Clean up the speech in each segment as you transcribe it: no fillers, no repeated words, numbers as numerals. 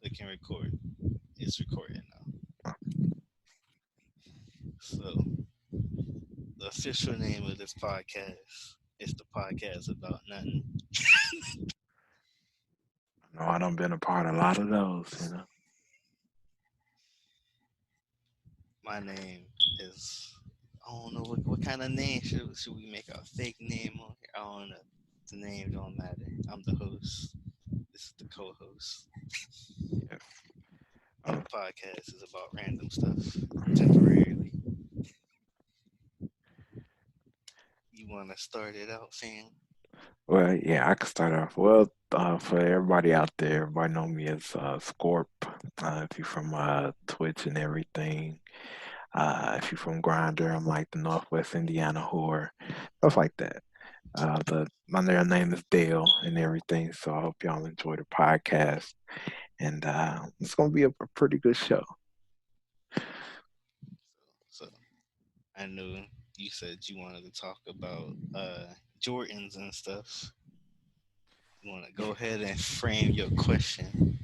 Click and record. It's recording now. So, the official name of this podcast is the podcast about nothing. No, I done been a part of a lot of those. My name is. I don't know what kind of name should we make a fake name on here. I don't know. The name don't matter. I'm the host. This is the co-host. Yes. And Uh, the podcast is about random stuff temporarily. You want to start it out, fam? well, yeah, I could start off. Well, for everybody out there, everybody know me as Scorp. If you're from Twitch and everything, if you're from Grinder, I'm like the Northwest Indiana whore, stuff like that. But my real name is Dale and everything, so I hope y'all enjoy the podcast. And it's gonna be a pretty good show. So I knew you said you wanted to talk about Jordans and stuff. You want to go ahead and frame your question?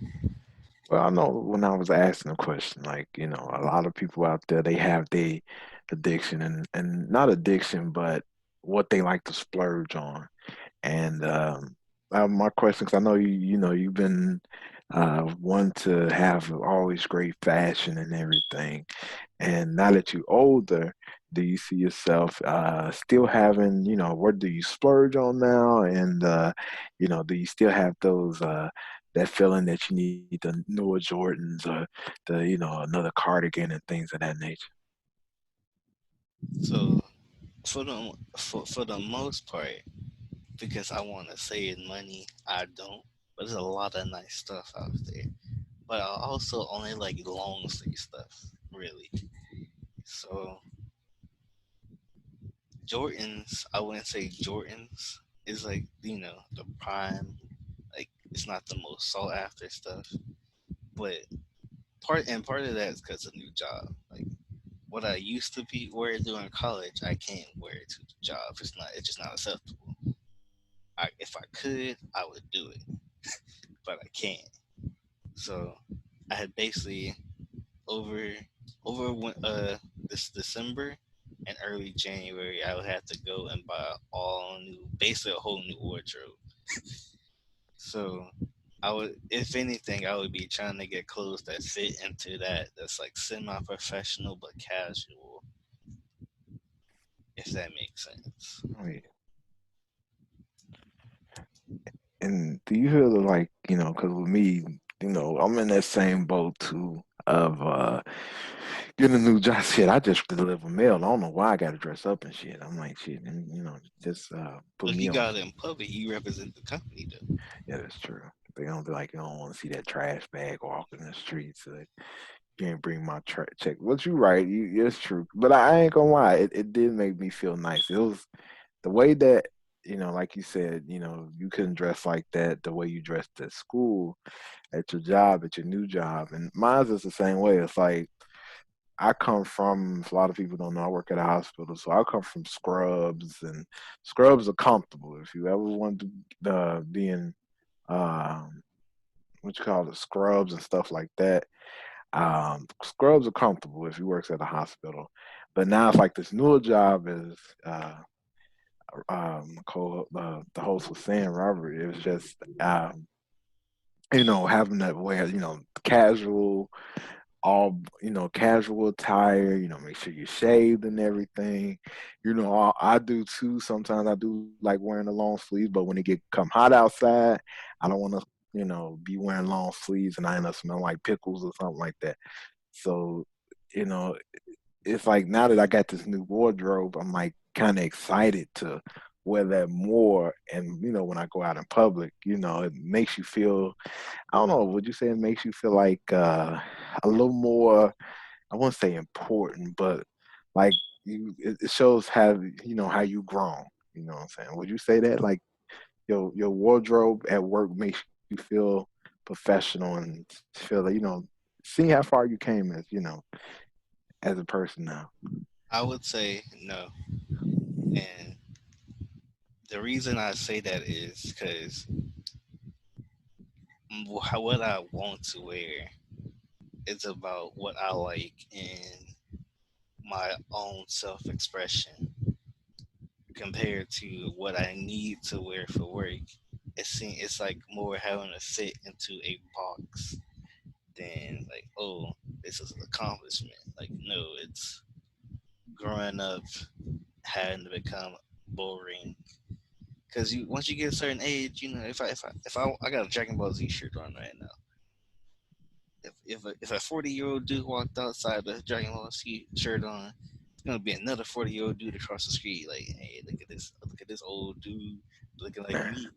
Well, I know when I was asking the question, like, a lot of people out there, they have the addiction and not addiction, but what they like to splurge on. And my question, because I know you've been one to have always great fashion and everything. And now that you're older, do you see yourself still having, what do you splurge on now? And, do you still have those, that feeling that you need the newer Jordans or another cardigan and things of that nature? So for the most part, because I want to save money, I don't. But there's a lot of nice stuff out there. But I also only like long sleeve stuff, really. So Jordans, I wouldn't say Jordans is like the prime. Like it's not the most sought after stuff, but part of that is because of new job. Like what I used to be wear during college, I can't wear it to the job. It's just not acceptable. If I could, I would do it, but I can't. So I had basically over this December and early January, I would have to go and buy all new, basically a whole new wardrobe. So I would, if anything, I would be trying to get clothes that fit into that. That's like semi-professional but casual, if that makes sense. Oh, yeah. And do you feel like, because with me, I'm in that same boat too of getting a new job. Shit, I just deliver mail. I don't know why I got to dress up and shit. I'm like, shit, and, just put If me you on. got it in public, you represent the company though. Yeah, that's true. They don't be like, you don't want to see that trash bag walking the streets. So you ain't bring my check. What you right? It's true. But I ain't gonna lie. It did make me feel nice. It was the way that like you said, you couldn't dress like that the way you dressed at school, at your job, at your new job. And mine's is the same way. It's like I come from, a lot of people don't know, I work at a hospital. So I come from scrubs, and scrubs are comfortable. If you ever want to be in, um, what you call it, scrubs and stuff like that, scrubs are comfortable if you works at a hospital. But now it's like this newer job is, the host was saying, Robert, it was just, having that wear, casual, all casual attire, make sure you're shaved and everything. I do too. Sometimes I do like wearing the long sleeves, but when it get come hot outside, I don't want to be wearing long sleeves and I end up smelling like pickles or something like that. So you know it's like now that I got this new wardrobe, I'm like kind of excited to wear that more. And when I go out in public, it makes you feel, I don't know, would you say it makes you feel like a little more, I won't say important, but like it shows how how you grown. You know what I'm saying? Would you say that like your wardrobe at work makes you feel professional and feel that seeing how far you came as a person now? I would say no, and the reason I say that is because what I want to wear is about what I like and my own self expression compared to what I need to wear for work. It's like more having to fit into a box than like, oh, this is an accomplishment. Like, no, it's growing up having to become boring. Cause you once you get a certain age, if I got a Dragon Ball Z shirt on right now. If a 40-year-old dude walked outside with a Dragon Ball Z shirt on, it's gonna be another 40-year-old dude across the street. Like, hey, look at this old dude looking like me.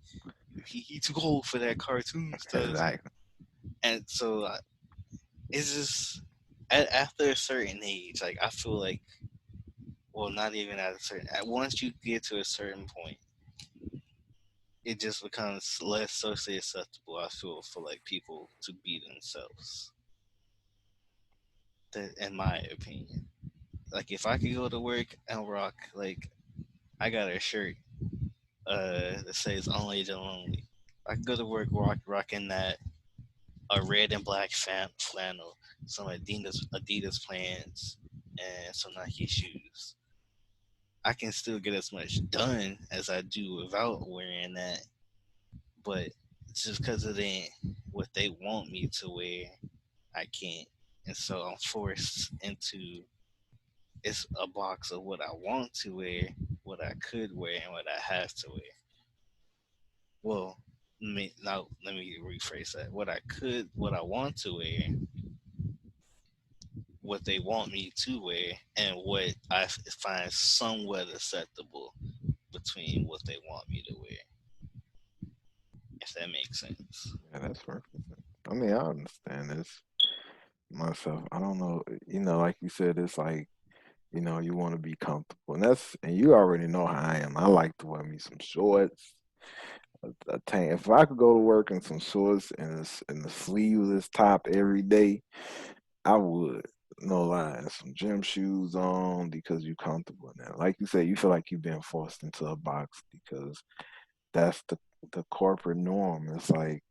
He too old for that cartoon stuff. Exactly. And so it's just after a certain age, like I feel like, well, not even at a certain. Once you get to a certain point, it just becomes less socially acceptable. I feel for like people to be themselves. That, in my opinion, like if I could go to work and rock, like I got a shirt that says "Only the Lonely." I could go to work rocking that a red and black flannel, some Adidas pants, and some Nike shoes. I can still get as much done as I do without wearing that, but it's just because of what they want me to wear, I can't, and so I'm forced into it's a box of what I want to wear, what I could wear, and what I have to wear. Well, let me rephrase that. What I want to wear, what they want me to wear, and what find somewhat acceptable between what they want me to wear. If that makes sense. Yeah, that's perfect. I mean, I understand this myself. I don't know, like you said, it's like, you want to be comfortable. And you already know how I am. I like to wear me some shorts, a tank. If I could go to work in some shorts and the sleeveless top every day, I would. No lie, some gym shoes on because you're comfortable now. Like you said, you feel like you've been forced into a box because that's the corporate norm. It's like,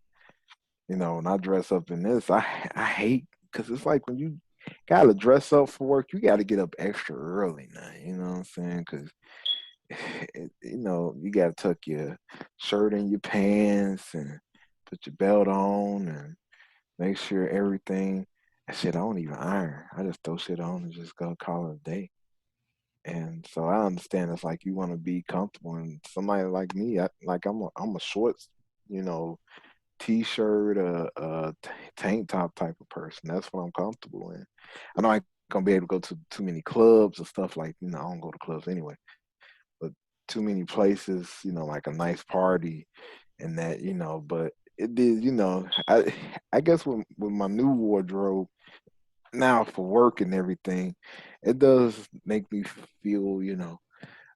when I dress up in this, I hate because it's like when you gotta dress up for work, you gotta get up extra early now. You know what I'm saying? Because you gotta tuck your shirt in your pants and put your belt on and make sure everything. That shit, I don't even iron. I just throw shit on and just go call it a day. And so I understand it's like you want to be comfortable, and somebody like me, I'm a shorts, you know, t-shirt, tank top type of person. That's what I'm comfortable in. I know I ain't gonna be able to go to too many clubs or stuff like, I don't go to clubs anyway, but too many places, like a nice party and that, but it did, I guess with my new wardrobe now for work and everything, it does make me feel,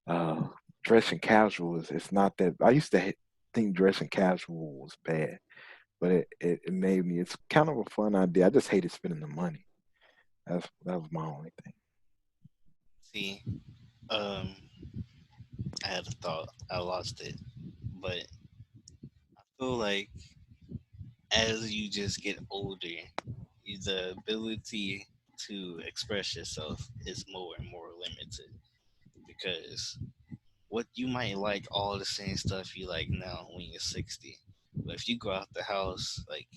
uh, dressing casual is it's not that I used to think dressing casual was bad, but it made me. It's kind of a fun idea. I just hated spending the money. That was my only thing. See, um, I had a thought, I lost it, but I feel like as you just get older, the ability to express yourself is more and more limited because what you might like all the same stuff you like now when you're 60, but if you go out the house, like,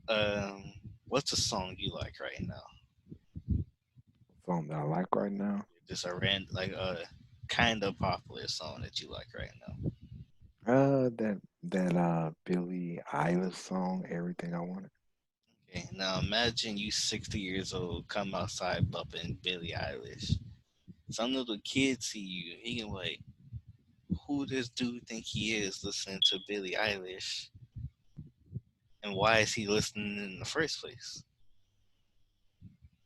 um, what's a song you like right now? Something that I like right now. Just a like a kind of popular song that you like right now. That Billie Eilish song, "Everything I Wanted." Okay, now imagine you 60 years old, come outside bumping Billie Eilish. Some little kid see you, he can be like, who this dude think he is listening to Billie Eilish, and why is he listening in the first place?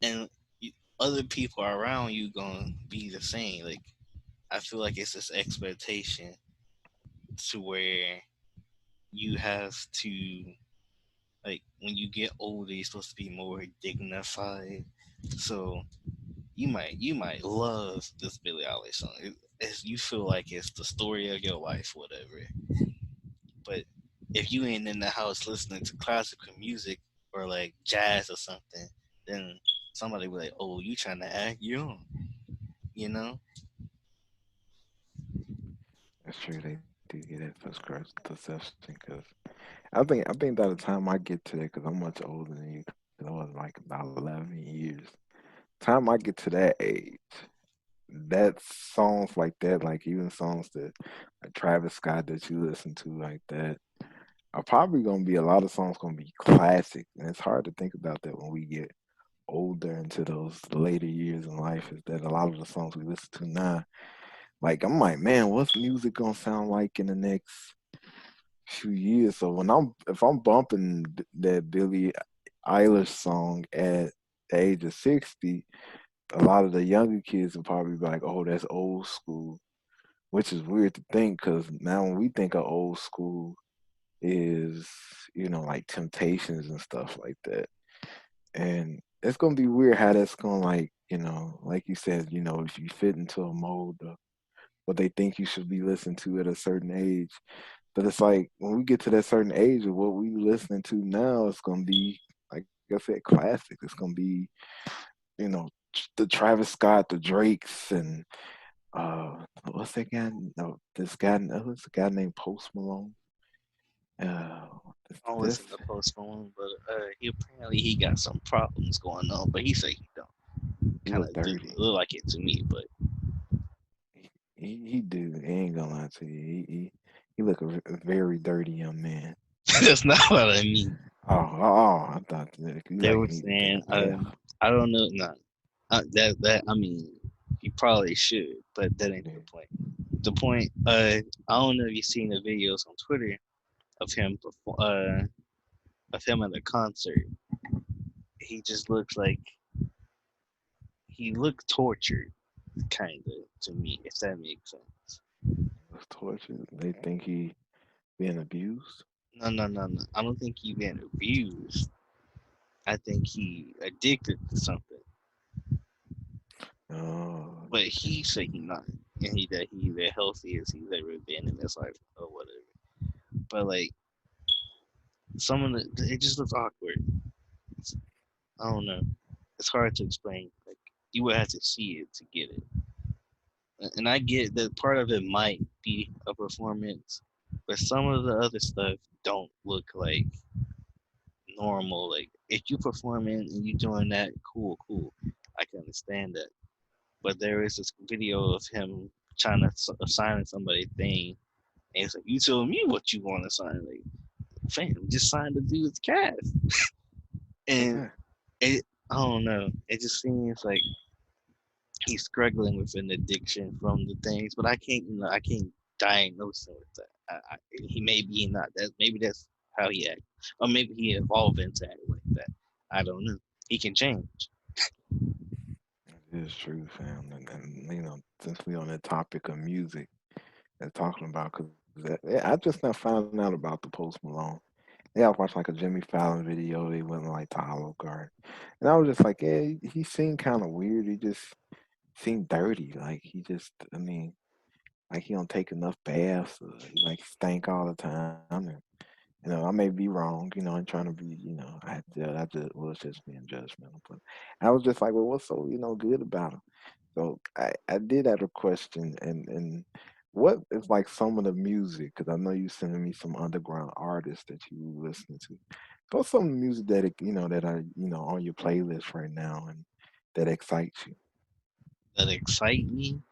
And you, other people around you gonna be the same. Like I feel like it's this expectation to where you have to, like, when you get older, you're supposed to be more dignified. So you might love this Billie Eilish song. You feel like it's the story of your life, whatever. But if you ain't in the house listening to classical music or like jazz or something, then somebody be like, "Oh, you trying to act young?" You know? That's true. They do get that perception because I think by the time I get to that, because I'm much older than you, because I was like about 11 years. Time I get to that age, that songs like that, like even songs that like Travis Scott that you listen to like that, are probably gonna be a lot of songs gonna be classic, and it's hard to think about that when we get older into those later years in life. Is that a lot of the songs we listen to now, like I'm like, man, what's music gonna sound like in the next few years? So when if I'm bumping that Billie Eilish song at the age of 60, a lot of the younger kids will probably be like, "Oh, that's old school," which is weird to think because now when we think of old school is like Temptations and stuff like that, and it's gonna be weird how that's gonna like you said, if you fit into a mold of what they think you should be listening to at a certain age. But it's like when we get to that certain age of what we listening to now, it's gonna be like I said, classic. It's gonna be you know the Travis Scott, the Drakes, and what's that guy? No, this guy. Who's the guy named Post Malone? Uh, I don't this listen to Post Malone, but he apparently he got some problems going on, but he say he don't. he Kind look of do dirty. look like it to me, but He do. He ain't gonna lie to you. He look a very dirty young man. that's not what I mean. Oh, I thought that you They like were he needed to take saying, a bath. I don't know, no, that I mean, he probably should, but that ain't Yeah. the point. The point, I don't know if you've seen the videos on Twitter of him of him at a concert. He just looks like he looked tortured, kind of to me, if that makes sense. Was tortured. They think he being abused. No, no, no, no. I don't think he been abused. I think he addicted to something. Oh, But they think he said he not, and he the healthiest he's ever been in his life or whatever. But like some of the, it just looks awkward. It's, I don't know. It's hard to explain. Like you would have to see it to get it. And I get that part of it might be a performance, but some of the other stuff don't look like normal. Like if you performing and you doing that, cool, cool. I can understand that. But there is this video of him trying to sign somebody's thing, and it's like, you tell me what you want to sign. Like, fam, just sign the dude's cast. And yeah. it, I don't know. It just seems like he's struggling with an addiction from the things, but I can't diagnose him with that. He may be not that. Maybe that's how he acts, or maybe he evolved into act like that. I don't know. He can change. It is true, fam. And since we on the topic of music and talking about, because I just now found out about the Post Malone. Yeah, I watched like a Jimmy Fallon video. They went like to Olive Garden, and I was just like, yeah, he seemed kind of weird. He just seemed dirty. Like he just, I mean, like he don't take enough baths. He like stank all the time. And, I may be wrong. I'm trying to be. I just was just being judgmental. But I was just like, well, what's so good about him? So I did have a question, and what is like some of the music? Because I know you sending me some underground artists that you listening to. What's some music that that are on your playlist right now and that excites you? That excite me.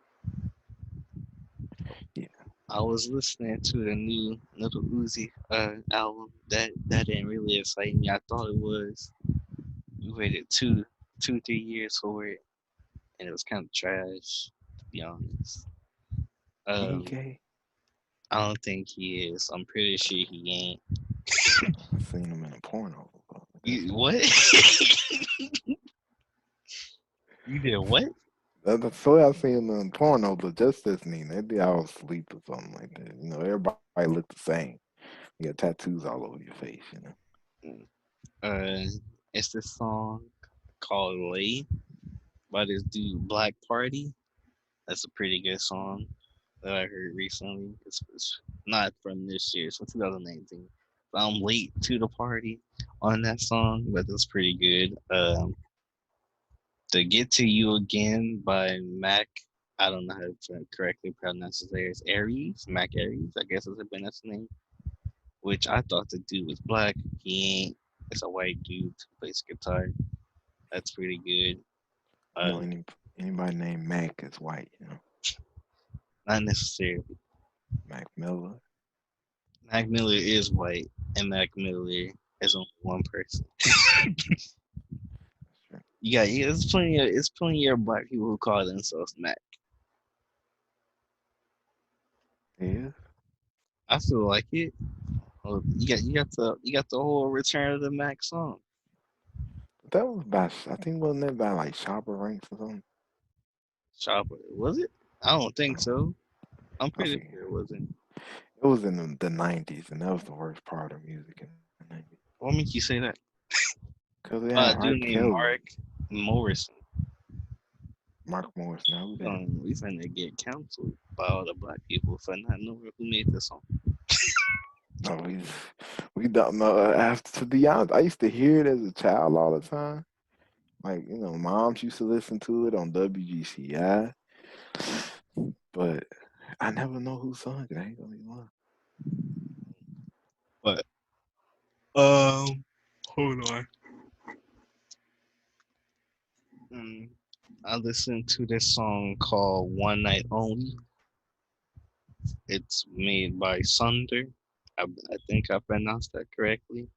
Yeah. I was listening to the new Little Uzi album. That didn't really excite me. I thought it was. We waited 3 years for it, and it was kind of trash, to be honest. Ain't he Um, gay? I don't think he is. I'm pretty sure he ain't. I seen him in a porno. But that's You me. what? You did what? So I seen him in porno, but just as me. Maybe I was asleep or something like that. Everybody look the same. You got tattoos all over your face. Uh, it's this song called "Lay" by this dude Black Party. That's a pretty good song that I heard recently. It's not from this year. It's from 2019. I'm late to the party on that song, but it's pretty good. To Get to You Again by Mac. I don't know how to correctly pronounce his name. It's Aries, Mac Aries. I guess it's been his name. Which I thought the dude was black. He ain't. It's a white dude who plays guitar. That's pretty good. You know, Uh, anybody named Mac is white. You know, Not necessarily. Mac Miller. Mac Miller is white, and Mac Miller is only one person. Sure. Yeah, it's plenty of black people who call themselves Mac. Yeah, I feel like it. Well, you got the whole Return of the Mac song. that was by I think wasn't that by like Chopper Ranks or something. Chopper, was it? I don't think Oh, so. I'm I pretty forget. sure it wasn't. It was in the '90s, and that was the worst part of music in the '90s What makes you say that? because they By had a R. dude named Kelly, Mark Morrison. Mark Morris. Now who that? We finna get canceled by all the black people for not knowing who made this song. No, we don't know. After to be honest, I used to hear it as a child all the time. Like moms used to listen to it on WGCI, but I never know who sung it. I ain't gonna lie. But hold on. Mm, I listened to this song called "One Night Only." It's made by Sunder. I think I pronounced that correctly.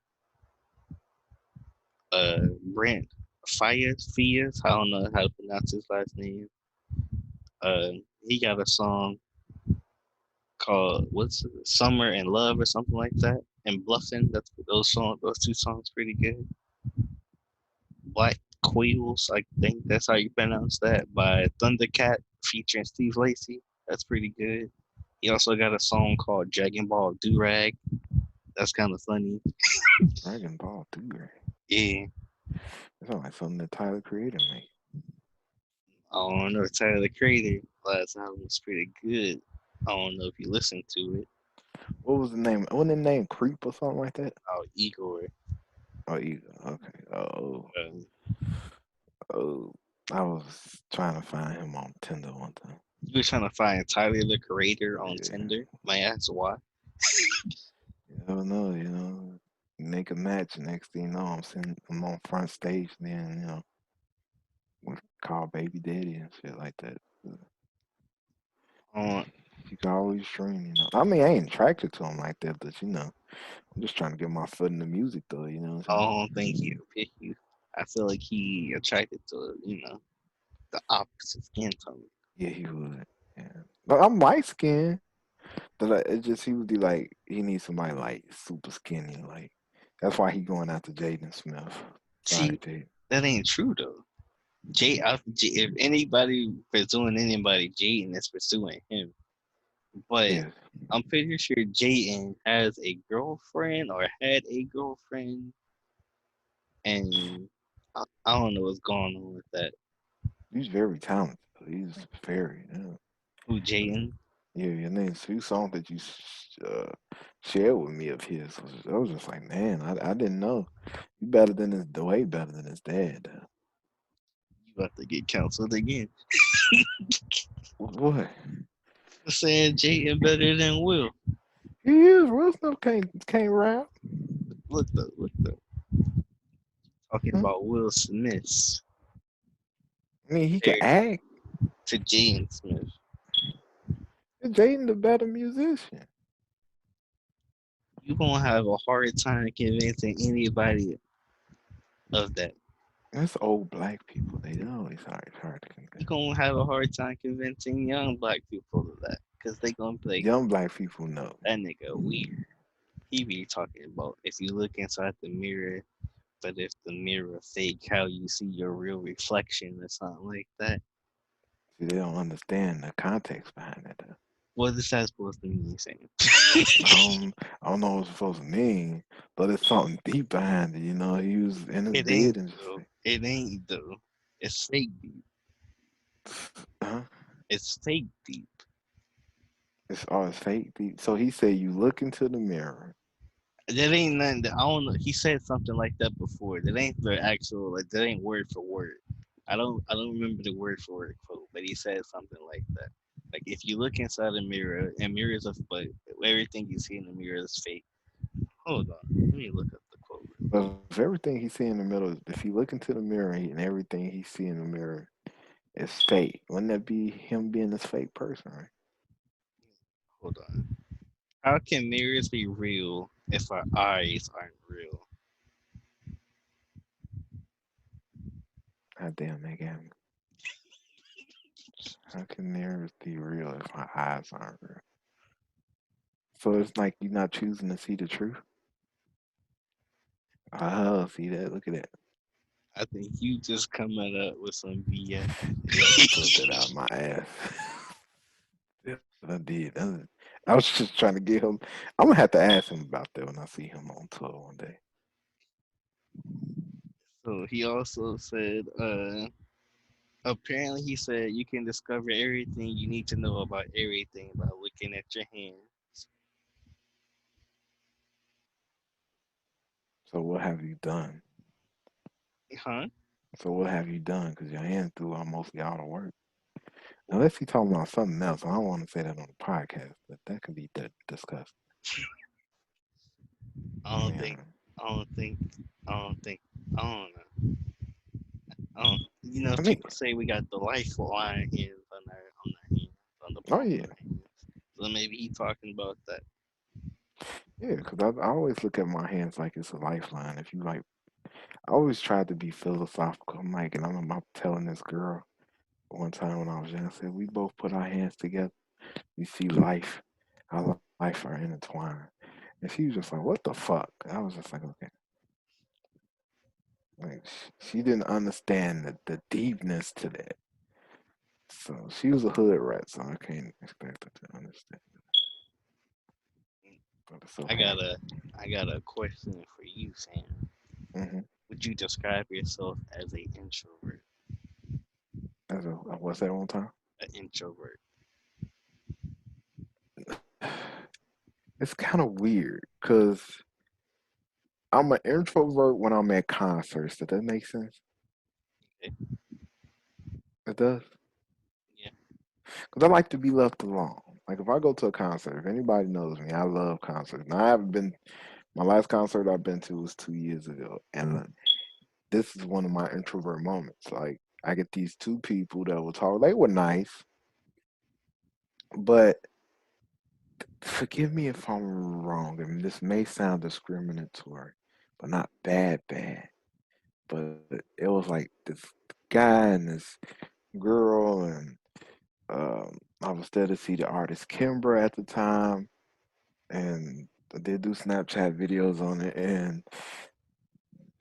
Brent Fias. I don't know how to pronounce his last name. Uh, he got a song called what's it, "Summer and Love" or something like that. And "Bluffing." Those two songs, pretty good. "Black Quills," I think that's how you pronounce that, by Thundercat featuring Steve Lacy. That's pretty good. He also got a song called "Dragon Ball Durag." That's kind of funny. Dragon Ball Theory. Yeah, It sounds like something that Tyler Creator made. I don't know. Tyler the Creator last album was pretty good. I don't know if you listened to it. What was the name? Wasn't the name Creep or something like that? Oh, Igor. Oh, you okay? Oh, Um, oh. I was trying to find him on Tinder one time. you were trying to find Tyler the Creator on Yeah, Tinder. My ass, why? you never know. Make a match. Next thing you know, I'm on front stage. Then we call baby daddy and shit like that. Um, You can always stream. I mean, I ain't attracted to him like that, but I'm just trying to get my foot in the music though. You know what I I'm saying? don't think he'll pick you. I feel like he attracted to the opposite skin tone. Yeah, he would. Yeah, but I'm light skinned. But it just he would be like he needs somebody like super skinny. Like that's why he going after Jaden Smith. Sorry, See, Jaden. that ain't true though. If anybody pursuing anybody, Jaden is pursuing him. But Yeah, I'm pretty sure Jaden has a girlfriend or had a girlfriend, and I don't know what's going on with that. he's very talented. He's very. Who Jaden? Yeah, and then few songs that you shared with me of his I was just like, man, I didn't know. You better than his way better than his dad. You about to get counseled again? What? For saying Jaden better than Will. He is. Will Smith can't rap. Look though. Talking Huh? about Will Smith I mean, he can compared act. to Jaden Smith. Jaden the better musician. You gonna have a hard time convincing anybody of that. That's old black people. They always hard to You convince. gonna have a hard time convincing young black people of that, cause they gonna be like, Young black people know. that nigga weird. He be talking about if you look inside the mirror, but if the mirror fake, how you see your real reflection or something like that. See, they don't understand the context behind it. What is that supposed to mean, Sam? I don't know what it's supposed to mean, but it's something deep behind it. He was in his It ain't bed and though. It ain't though. It's fake deep. huh? It's fake deep. It's all it's fake deep. So he said, you look into the mirror. That ain't nothing. I don't know. He said something like that before. That ain't the actual. Like that ain't word for word. I don't remember the word for word quote, but he said something like that. Like if you look inside a mirror and mirrors of, but everything you see in the mirror is fake. Hold on, let me look up the quote real But quick. if everything he see in the middle, if you look into the mirror and everything he see in the mirror is fake, wouldn't that be him being this fake person, right? Hold on. How can mirrors be real if our eyes aren't real? God damn, that got me. How can mirrors be real if my eyes aren't real? So it's like you're not choosing to see the truth. Oh, see that? Look at that. I think you just coming up with some BS. Yeah, I just pulled that out of my ass. Yeah, I did. I was just trying to get him. I'm gonna have to ask him about that when I see him on tour one day. So he also said, apparently he said you can discover everything you need to know about everything by looking at your hands. So what have you done? Huh? So what have you done? Because your hands do mostly all the work. Unless he's talking about something else. I don't want to say that on the podcast, but that could be discussed. I don't think. Yeah. I don't think. I don't think. I don't know. I don't. You know, I mean, people say we got the lifeline hands on our hands, on the oh palm of yeah, our hands. So maybe he talking about that. yeah. Because I always look at my hands like it's a lifeline. If you like, I always tried to be philosophical. I'm like, and I'm telling this girl one time when I was young, I said we both put our hands together. We see life. Our life are intertwined. And she was just like, "What the fuck?" I was just like, "Okay." Like she didn't understand the deepness to that. So she was a hood rat, so I can't expect her to understand. But it's I okay. got a. I got a question for you, Sam. Hmm. Would you describe yourself as a introvert? That's what's that one time? An introvert. It's kind of weird because I'm an introvert when I'm at concerts. Does that make sense? Okay. It does. Yeah. Because I like to be left alone. Like if I go to a concert, if anybody knows me, I love concerts. Now I haven't been. My last concert I've been to was 2 years ago, and this is one of my introvert moments. Like I get these two people that will talk. They were nice, but forgive me if I'm wrong. And this may sound discriminatory, but not bad. But it was like this guy and this girl, and I was there to see the artist Kimber at the time, and I did do Snapchat videos on it, and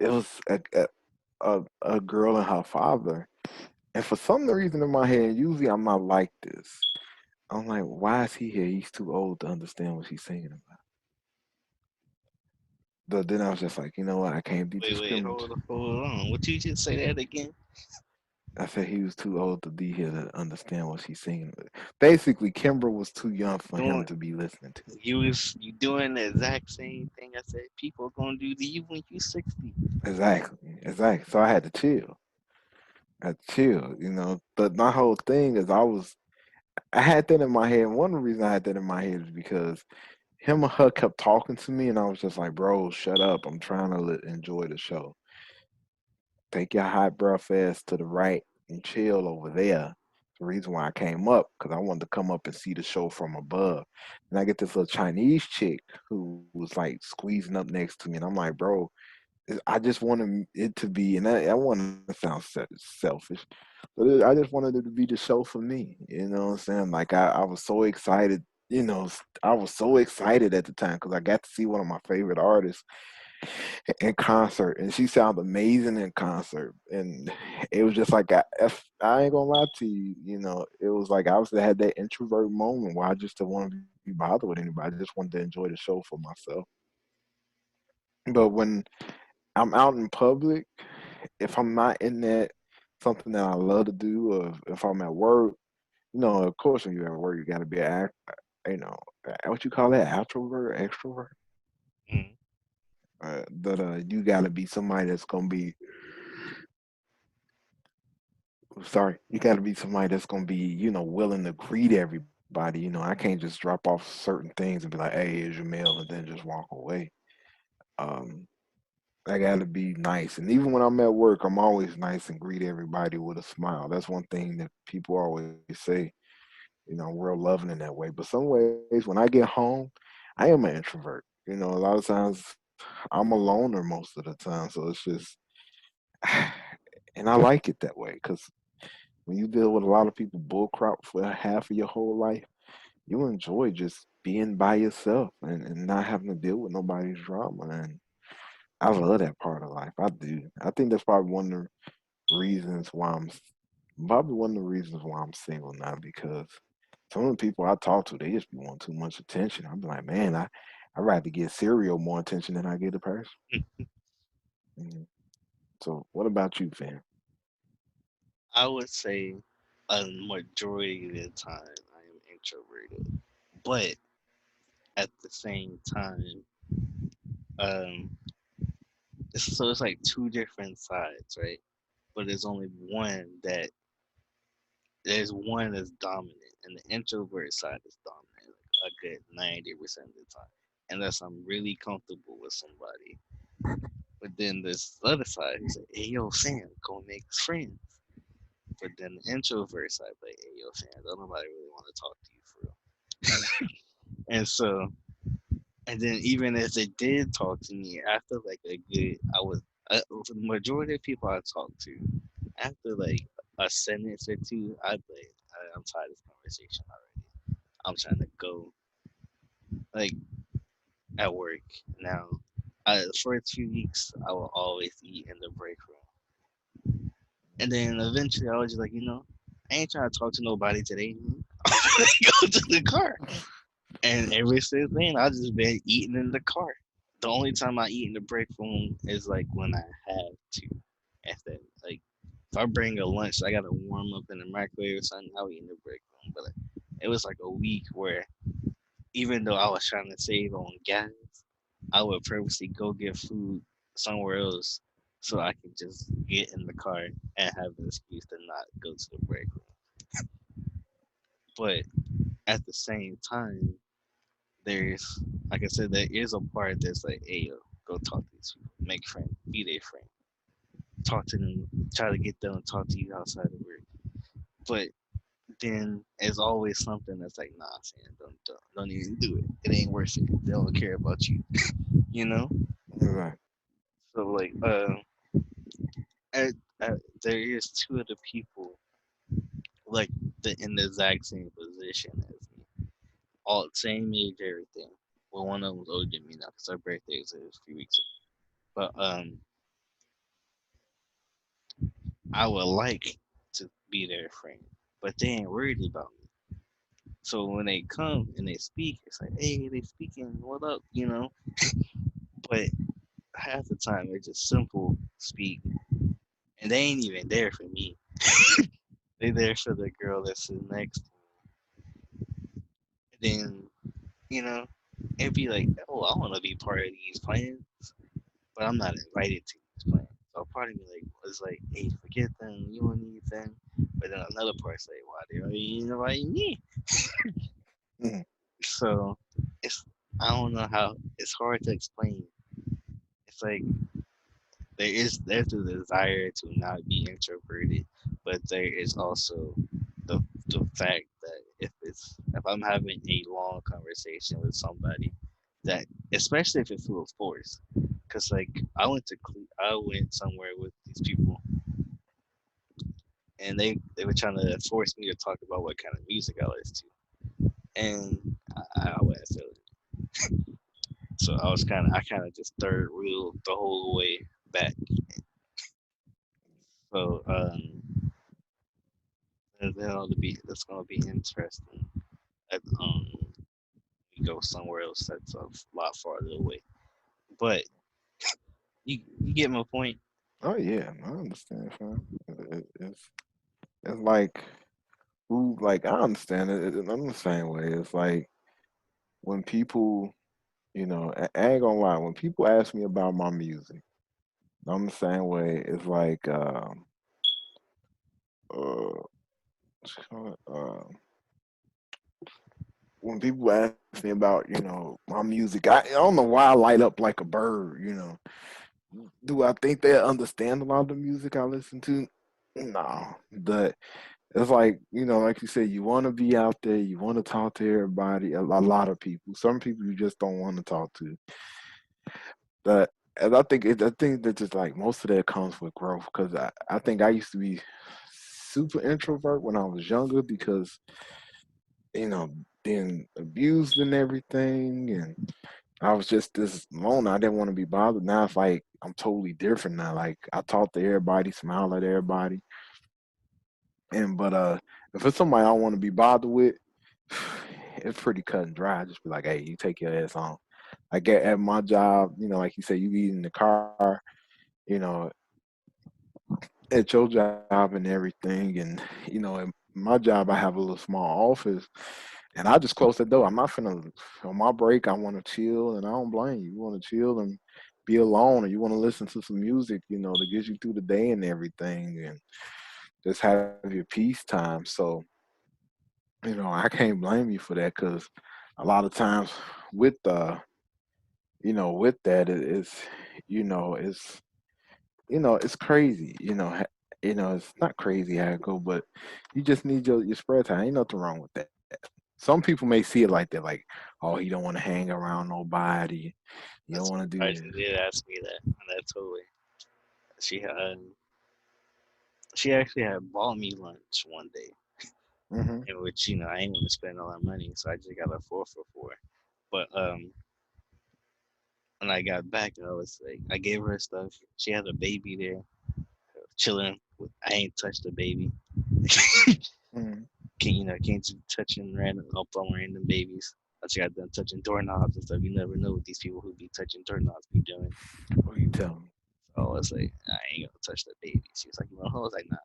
it was a girl and her father. And for some reason in my head, usually I'm not like this. I'm like, why is he here? He's too old to understand what she's singing about. But then I was just like, you know what? I can't be Wait, discriminatory. hold on. Would you just say that again? I said he was too old to be here to understand what she's singing. Basically, Kimber was too young for him Doing to be listening to. you doing the exact same thing I said people gonna do to you when you 60. Exactly. So I had to chill. I had to chill, you know. But my whole thing is I had that in my head. And one of the reasons I had that in my head is because him and her kept talking to me, and I was just like, bro, shut up. I'm trying to enjoy the show. Take your hot breath ass to the right and chill over there. The reason why I came up because I wanted to come up and see the show from above. And I get this little Chinese chick who was like squeezing up next to me, and I'm like, bro, I just wanted it to be, and I want to sound selfish, but I just wanted it to be the show for me. You know what I'm saying? Like I was so excited. You know, I was so excited at the time because I got to see one of my favorite artists in concert, and she sounded amazing in concert. And it was just like I ain't gonna lie to you, you know, it was like I was had that introvert moment where I just didn't want to be bothered with anybody. I just wanted to enjoy the show for myself. But when I'm out in public, if I'm not in that something that I love to do, or if I'm at work, you know, of course when you're at work, you got to be you know, what you call that, introvert, extrovert. Mm. That you got to be somebody that's gonna be sorry, you got to be somebody that's gonna be, willing to greet everybody. I can't just drop off certain things and be like, "Hey, here's your meal," and then just walk away. Um, I got to be nice, and even when I'm at work, I'm always nice and greet everybody with a smile. That's one thing that people always say. I'm real loving in that way. But some ways, when I get home, I am an introvert. A lot of times I'm a loner most of the time, so it's just, and I like it that way because when you deal with a lot of people bullcrap for half of your whole life, you enjoy just being by yourself and not having to deal with nobody's drama. And I love that part of life. I do. I think that's probably one of the reasons why I'm single now because some of the people I talk to, they just be wanting too much attention. I'm like, man, I'd rather get cereal more attention than I get a person. Mhm. So what about you, fam? I would say a majority of the time I am introverted, but at the same time, um, it's like two different sides, right? But there's only one that there's one that's dominant, and the introvert side is dominant like a good 90% of the time, unless I'm really comfortable with somebody. But then this other side is like, hey yo, fam, go make friends. But then the introvert side, like, hey yo, fam, don't nobody really want to talk to you for real. And so, and then even if they did talk to me after like a good, I was for the majority of people I talked to after like a sentence or two, I'd be like, I'm tired of this conversation already. I'm trying to go like at work now. For a 2 weeks, I will always eat in the break room, and then eventually I was just like, I ain't trying to talk to nobody today. Go to the car. And ever since then, I just been eating in the car. The only time I eat in the break room is like when I have to. If that like if I bring a lunch, I gotta warm up in the microwave or something. I'll eat in the break room. But like, it was like a week where even though I was trying to save on gas, I would purposely go get food somewhere else so I could just get in the car and have an excuse to not go to the break room. But at the same time, there's like I said, there is a part that's like, hey yo, go talk to these people, make friends, be their friend, talk to them, try to get them to talk to you outside of work. But then there's always something that's like, nah, man, don't even do it. It ain't worth it. They don't care about you, you know. Right. So like, at, there is two of the people like in the exact same position as me, all same age, everything. Well, one of them was older than me now because our birthday was a few weeks ago. But I would like to be their friend, but they ain't worried about me. So when they come and they speak, it's like, hey, they speaking, what up, But half the time they're just simple speak, and they ain't even there for me. They there for the girl that's sitting next to me. And then, you know, it'd be like, oh, I want to be part of these plans, but I'm not invited to these plans. So part of me like was like, hey, forget them, you don't need them. But then another part's like, why they already invite me? Mhm. So it's I don't know how it's hard to explain. It's like there's a desire to not be introverted, but there is also the fact that if I'm having a long conversation with somebody that especially if it feels forced, because like I went somewhere with these people and they were trying to force me to talk about what kind of music I listen to, and I wasn't feeling it. So I kind of just third wheel the whole way back. So that's gonna be interesting. At, we go somewhere else that's a lot farther away. But you get my point. Oh yeah, I understand, fam. It's like I understand it. I'm the same way. It's like when people I ain't gonna lie. When people ask me about my music, I'm the same way. It's like, uh, what's it called? When people ask me about, my music, I don't know why I light up like a bird. Do I think they understand a lot of the music I listen to? No, but it's like, like you said, you want to be out there, you want to talk to everybody, a lot of people. Some people you just don't want to talk to. But and I think that just like most of that comes with growth because I think I used to be super introvert when I was younger because you know being abused and everything, and I was just this loner. I didn't want to be bothered. Now it's like I'm totally different now. Like I talk to everybody, smile at everybody, and but if it's somebody I don't want to be bothered with, it's pretty cut and dry. I just be like, hey, you take your ass on. I get at my job, like you said, you be in the car, you know, at your job and everything. And, at my job, I have a little small office and I just close the door. I'm not finna, on my break, I want to chill and I don't blame you. You want to chill and be alone or you want to listen to some music, to get you through the day and everything and just have your peace time. So, I can't blame you for that because a lot of times with, with that, it's it's crazy. It's not crazy how it go, but you just need your spread time. Ain't nothing wrong with that. Some people may see it like that, like, oh, he don't want to hang around nobody. You don't That's want to do surprising. this. They did ask me that, and I told her she had she actually had bought me lunch one day, Hmm. in which I ain't want to spend all that money, so I just got a 4 for 4. But when I got back, I was like, I gave her stuff. She had a baby there, chilling. I ain't touched the baby. Hmm. Can't you touching random up on random babies. I just got done touching doorknobs and stuff. You never know what these people who be touching doorknobs be doing. What you tell me? So I was like, I ain't gonna touch the baby. She was like, you want to? I was like, nah,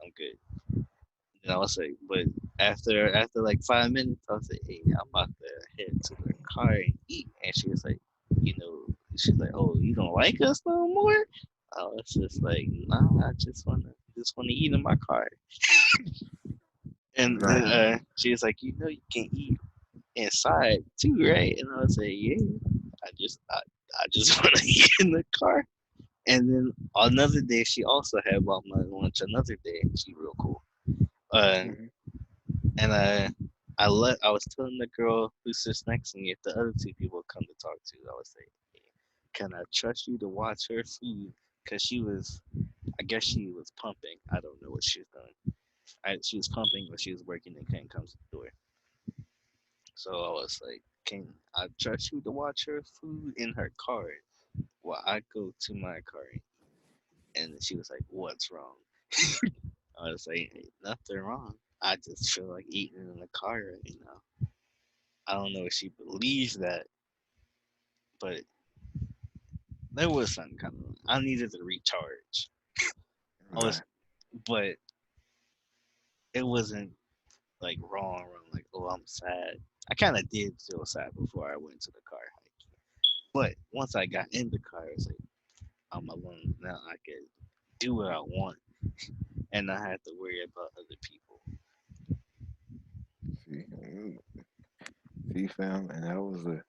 I'm good. And I was like, but after like 5 minutes, I was like, hey, I'm about to head to the car and eat. And she was like, she's like, oh, you don't like us no more? I was just like, nah, I just wanna eat in my car. And then Right. she was like, you can eat inside too, right? And I was like, yeah. I just want to eat in the car. And then another day, she also had bought my lunch. Another day, she real cool. Uh, Hmm. and I was telling the girl who sits next to me if the other two people come to talk to, I was like, hey, can I trust you to watch her food? Cause I guess she was pumping. I don't know what she was doing. She was pumping, but she was working and couldn't come to the door. So I was like, can I trust you to watch her food in her car while I go to my car? And she was like, what's wrong? I was like, ain't nothing wrong. I just feel like eating in the car right now. I don't know if she believes that, but there was something coming. I needed to recharge. I was, Right. but it wasn't like wrong. Like, oh, I'm sad. I kind of did feel sad before I went to the car hike, but once I got in the car, I was like, I'm alone now. I could do what I want, and not have to worry about other people. See, fam, and that was a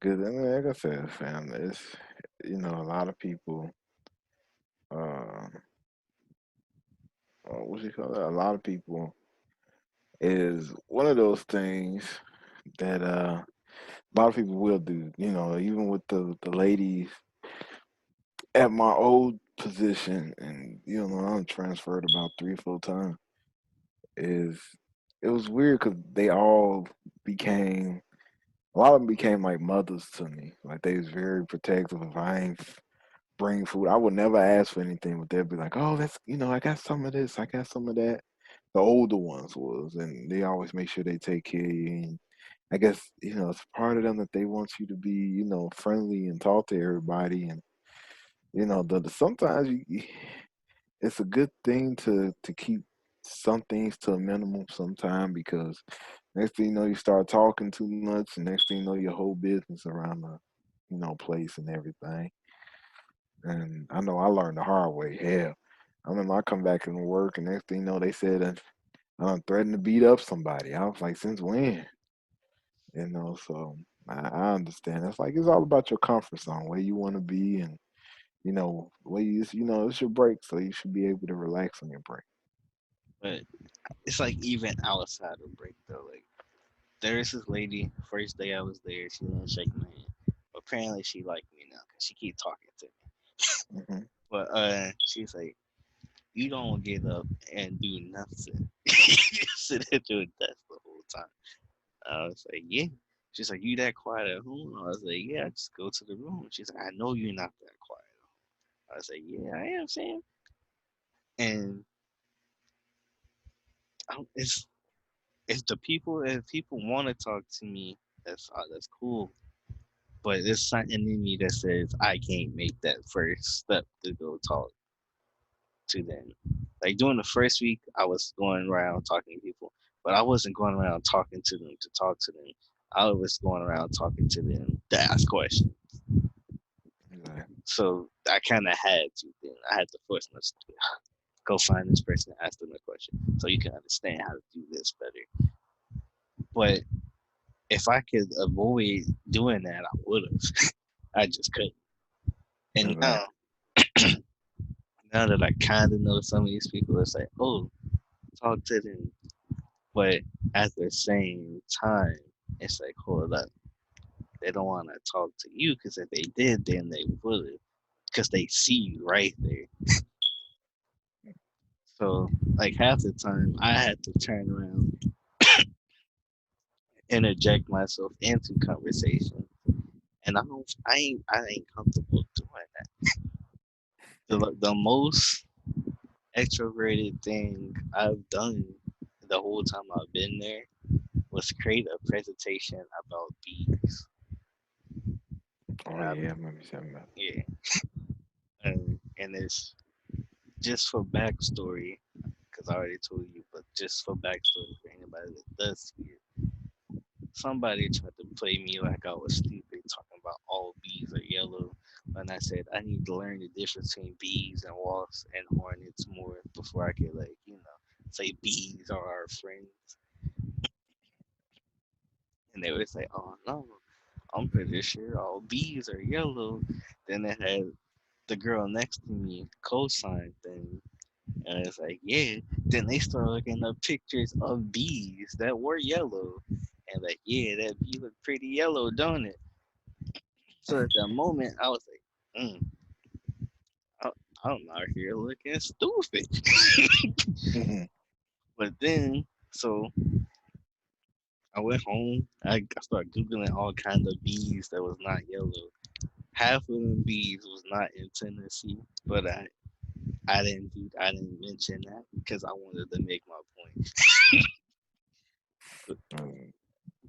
good. I mean, like I said, fam, it's a lot of people. Uh, what you call it? A lot of people is one of those things that a lot of people will do. Even with the ladies at my old position, and I'm transferred about 3 or 4 times. Is it was weird because they all became a lot of them became like mothers to me. Like they was very protective. If I ain't bring food, I would never ask for anything, but they'd be like, "Oh, that's I got some of this, I got some of that." The older ones was, and they always make sure they take care of you. And I guess it's part of them that they want you to be friendly and talk to everybody. And sometimes it's a good thing to keep some things to a minimum sometime because next thing you know, you start talking too much, and next thing you know, your whole business around the, place and everything. And I know I learned the hard way. Hell, I remember I come back into work, and next thing you know, they said that I threatened to beat up somebody. I was like, since when? So I understand. It's like it's all about your comfort zone, where you want to be, and where it's your break, so you should be able to relax on your break. But it's like even outside of break though. Like there's this lady. First day I was there, she didn't shake my hand. Apparently she liked me now because she keep talking to me. Hmm. But she's like, you don't get up and do nothing. You sit at your desk the whole time. I was like, yeah. She's like, you that quiet at home? I was like, yeah, I just go to the room. She's like, I know you're not that quiet. I was like, yeah, I am, Sam. And it's if people want to talk to me, that's cool. But there's something in me that says I can't make that first step to go talk to them. Like during the first week, I was going around talking to people, but I wasn't going around talking to them to talk to them. I was going around talking to them to ask questions. Right. So I kind of had to. Then I had to force myself to go find this person and ask them a question, so you can understand how to do this better. But if I could avoid doing that, I would have. I just couldn't. And now, Exactly. now that I kind of know some of these people, it's like, oh, talk to them. But at the same time, it's like, hold up. They don't want to talk to you because if they did, then they would have. Because they see you right there. So, like, half the time, I had to turn around, interject myself into conversation. And I ain't comfortable doing that. The most extroverted thing I've done the whole time I've been there was create a presentation about bees. Oh And I, yeah, maybe something about. yeah, and it's just for backstory, because I already told you, but just for backstory for anybody that does see it. Somebody tried to play me like I was stupid, talking about all bees are yellow. And I said I need to learn the difference between bees and wasps and hornets more before I could, like, say bees are our friends. And they would say, "Oh no, I'm pretty sure all bees are yellow." Then they had the girl next to me co-sign thing, and it's like, yeah. Then they started looking up pictures of bees that were yellow, and like, yeah, that bee looked pretty yellow, don't it? So at that moment, I was like, I, I'm out here looking stupid. Hmm. But then, so I went home. I started googling all kinds of bees that was not yellow. Half of them bees was not in Tennessee, but I didn't mention that because I wanted to make my point.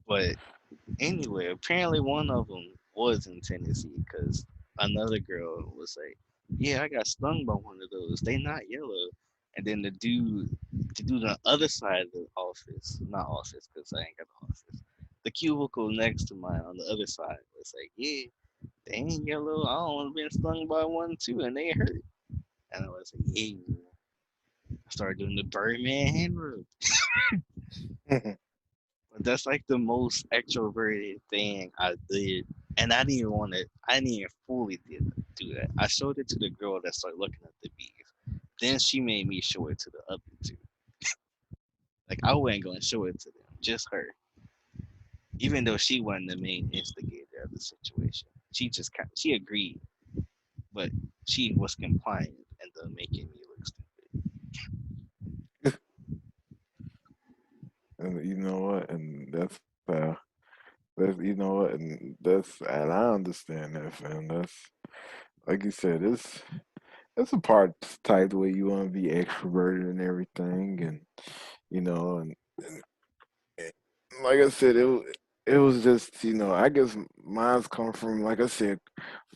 But anyway, apparently one of them was in Tennessee because another girl was like, "Yeah, I got stung by one of those. They not yellow." And then the dude on the other side of the office, not office because I ain't got the office, the cubicle next to mine on the other side was like, "Yeah, they ain't yellow. I almost been stung by one too, and they hurt." And I was like, "Yeah." I started doing the Birdman hand rub. Hmm. But that's like the most extroverted thing I did, and I didn't even want to. I didn't even fully do that. I showed it to the girl that started looking at the bees. Then she made me show it to the other two. Like I wasn't gonna show it to them, just her. Even though she wasn't the main instigator of the situation, she agreed, but she was compliant and making me look stupid. And you know what? And and I understand that, man. That's like you said. It's a part type the way you want to be extroverted and everything, and and like I said, it was just I guess mine's come from like I said,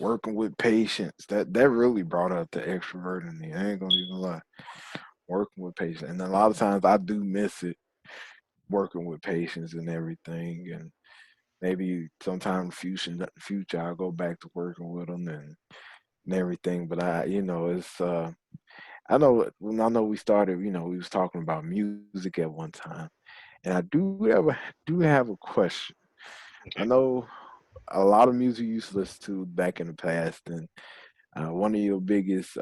working with patients. That really brought out the extrovert in me. I ain't gonna even lie. working with patients. And a lot of times I do miss it working with patients and everything. And maybe sometime in future I'll go back to working with them and everything. But it's I know we started, we was talking about music at one time, and I do have a question. I Okay. know a lot of music you used to listen to back in the past, and one of your biggest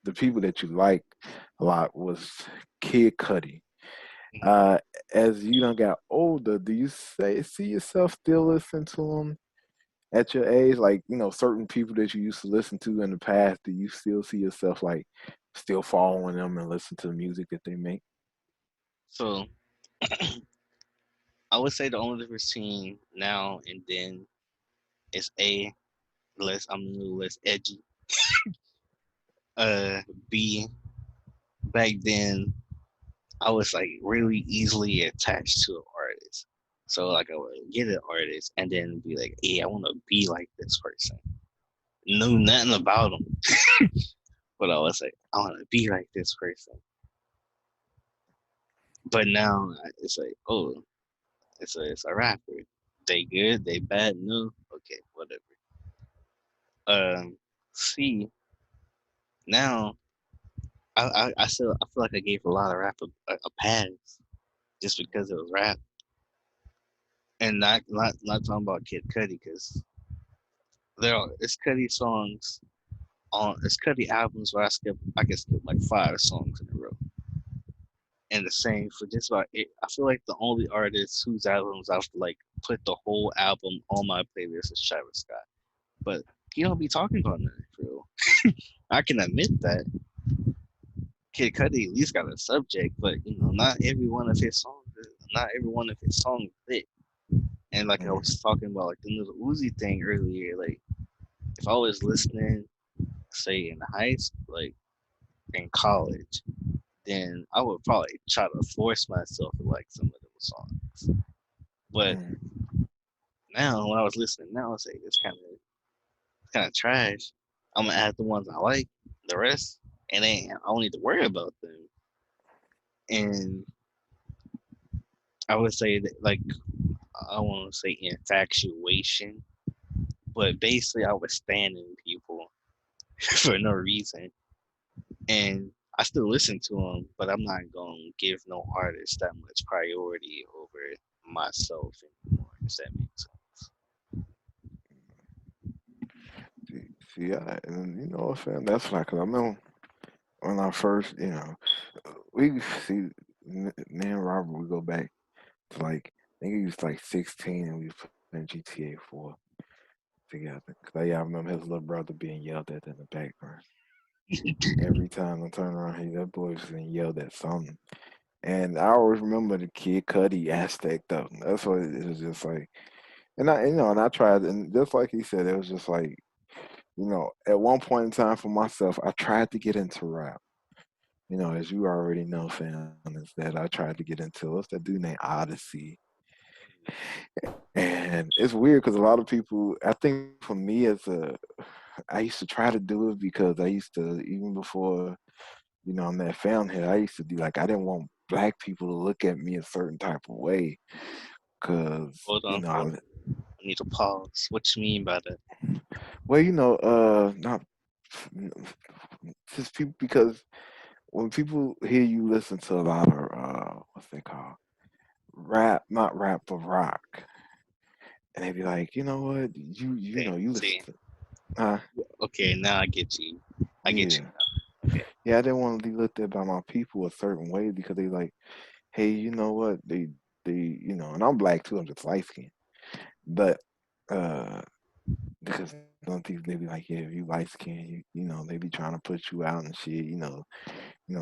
the people that you liked a lot was Kid Cudi. Mhm. Uh, as you done got older, do you see yourself still listening to him at your age? Like, certain people that you used to listen to in the past, do you still see yourself like still following them and listen to the music that they make? So I would say the only difference between now and then is less I'm a little less edgy. Uh, B, back then I was like really easily attached to an artist. So like I would get an artist and then be like, hey, I want to be like this person. Knew nothing about them, but I was like, I want to be like this person. But now it's like, oh, it's a rapper. They good, they bad, no, okay, whatever. See now, I feel like I gave a lot of rap a pass just because it was rap, and not talking about Kid Cudi because it's Cudi songs on it's Cudi albums where I can skip like 5 songs in a row. And the same for just about it. I feel like the only artist whose albums I've like put the whole album on my playlist is Travis Scott. But he don't be talking about nothing for real. I can admit that Kid Cudi at least got a subject, but not every one of his songs fit. And like I Mm, was talking about like the little Uzi thing earlier, like if I was listening, say in high school, like in college, then I would probably try to force myself to like some of those songs. But mm, now, when I was listening, now I say it's kind of trash. I'm gonna add the ones I like, the rest, and then I don't need to worry about them. And I would say that like I want to say infatuation, but basically I was standing people for no reason, and I still listen to them, but I'm not gonna give no artist that much priority over myself anymore. Does that make sense? see, and fam, that's like, 'cause I remember when I first, we see me and Robert, we go back to like, I think he was like 16 and we was playing GTA 4 together. Cause I remember his little brother being yelled at in the background. Every time I turn around, that boy was getting yelled at something. And I always remember the Kid Cudi aspect of him. That's what it was just like. And I tried, and just like he said, it was just like, at one point in time for myself, I tried to get into rap. As you already know, fam, is that I tried to get into what's that dude named Odyssey. And it's weird because a lot of people, I think for me I used to try to do it because I used to, even before, I met found here, I used to be like, I didn't want black people to look at me a certain type of way because, Hold on. I need to pause. What you mean by that? well, not just people, because when people hear you listen to a lot of, what's they called? Rap, not rap, but rock. And they be like, you know what? Okay, You listen see, to, uh, okay, now I get you. I get you yeah. now. Okay, Yeah, I didn't want to be looked at by my people a certain way because they like, hey, you know what? And I'm black too. I'm just light skinned, but uh, because some people they be like, yeah, if you light skinned, they be trying to put you out and shit.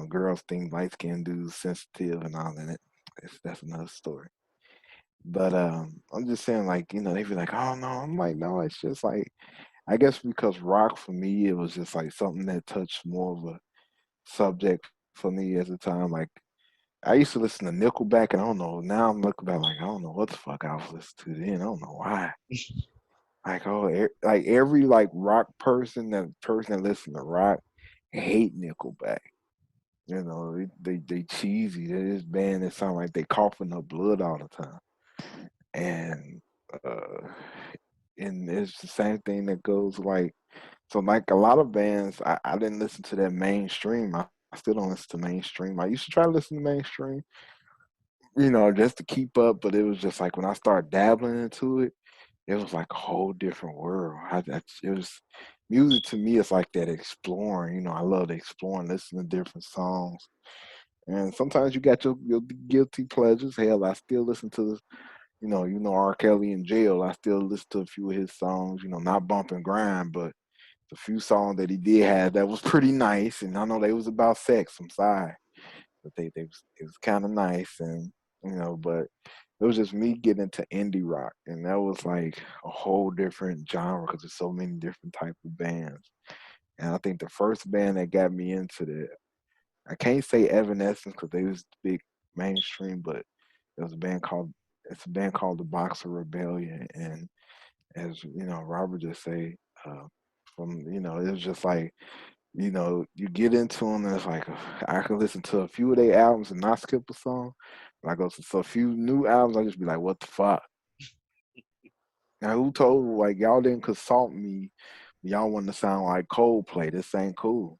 Girls think light skinned dudes sensitive and all that. That's another story. But I'm just saying, like, they be like, oh no, I'm like, no, it's just like, I guess because rock for me, it was just like something that touched more of a subject for me at the time. Like, I used to listen to Nickelback, and I don't know. Now I'm looking back, like I don't know what the fuck I was listening to then. I don't know why. Like, like every like rock person that listens to rock, hate Nickelback. You know, they cheesy. They this band that sound like they coughing up blood all the time. And uh and it's the same thing that goes like so like a lot of bands I didn't listen to that mainstream. I still don't listen to mainstream. I used to try to listen to mainstream, just to keep up, but it was just like when I started dabbling into it, it was like a whole different world. It was music to me. It's like that exploring. I love exploring, listening to different songs, and sometimes you got your guilty pleasures. Hell, I still listen to R. Kelly in jail. I still listen to a few of his songs. Not bump and grind, but the few songs that he did have that was pretty nice. And I know they was about sex. I'm sorry, but it was kind of nice, and but it was just me getting into indie rock, and that was like a whole different genre because there's so many different type of bands. And I think the first band that got me into that, I can't say Evanescence because they was big mainstream, but there was a band called it's a band called the Boxer Rebellion, and as Robert just say, uh, from it was just like you get into them and it's like I can listen to a few of their albums and not skip a song. But I go to a few new albums, I just be like, what the fuck? Now who told like y'all didn't consult me? Y'all want to sound like Coldplay. This ain't cool.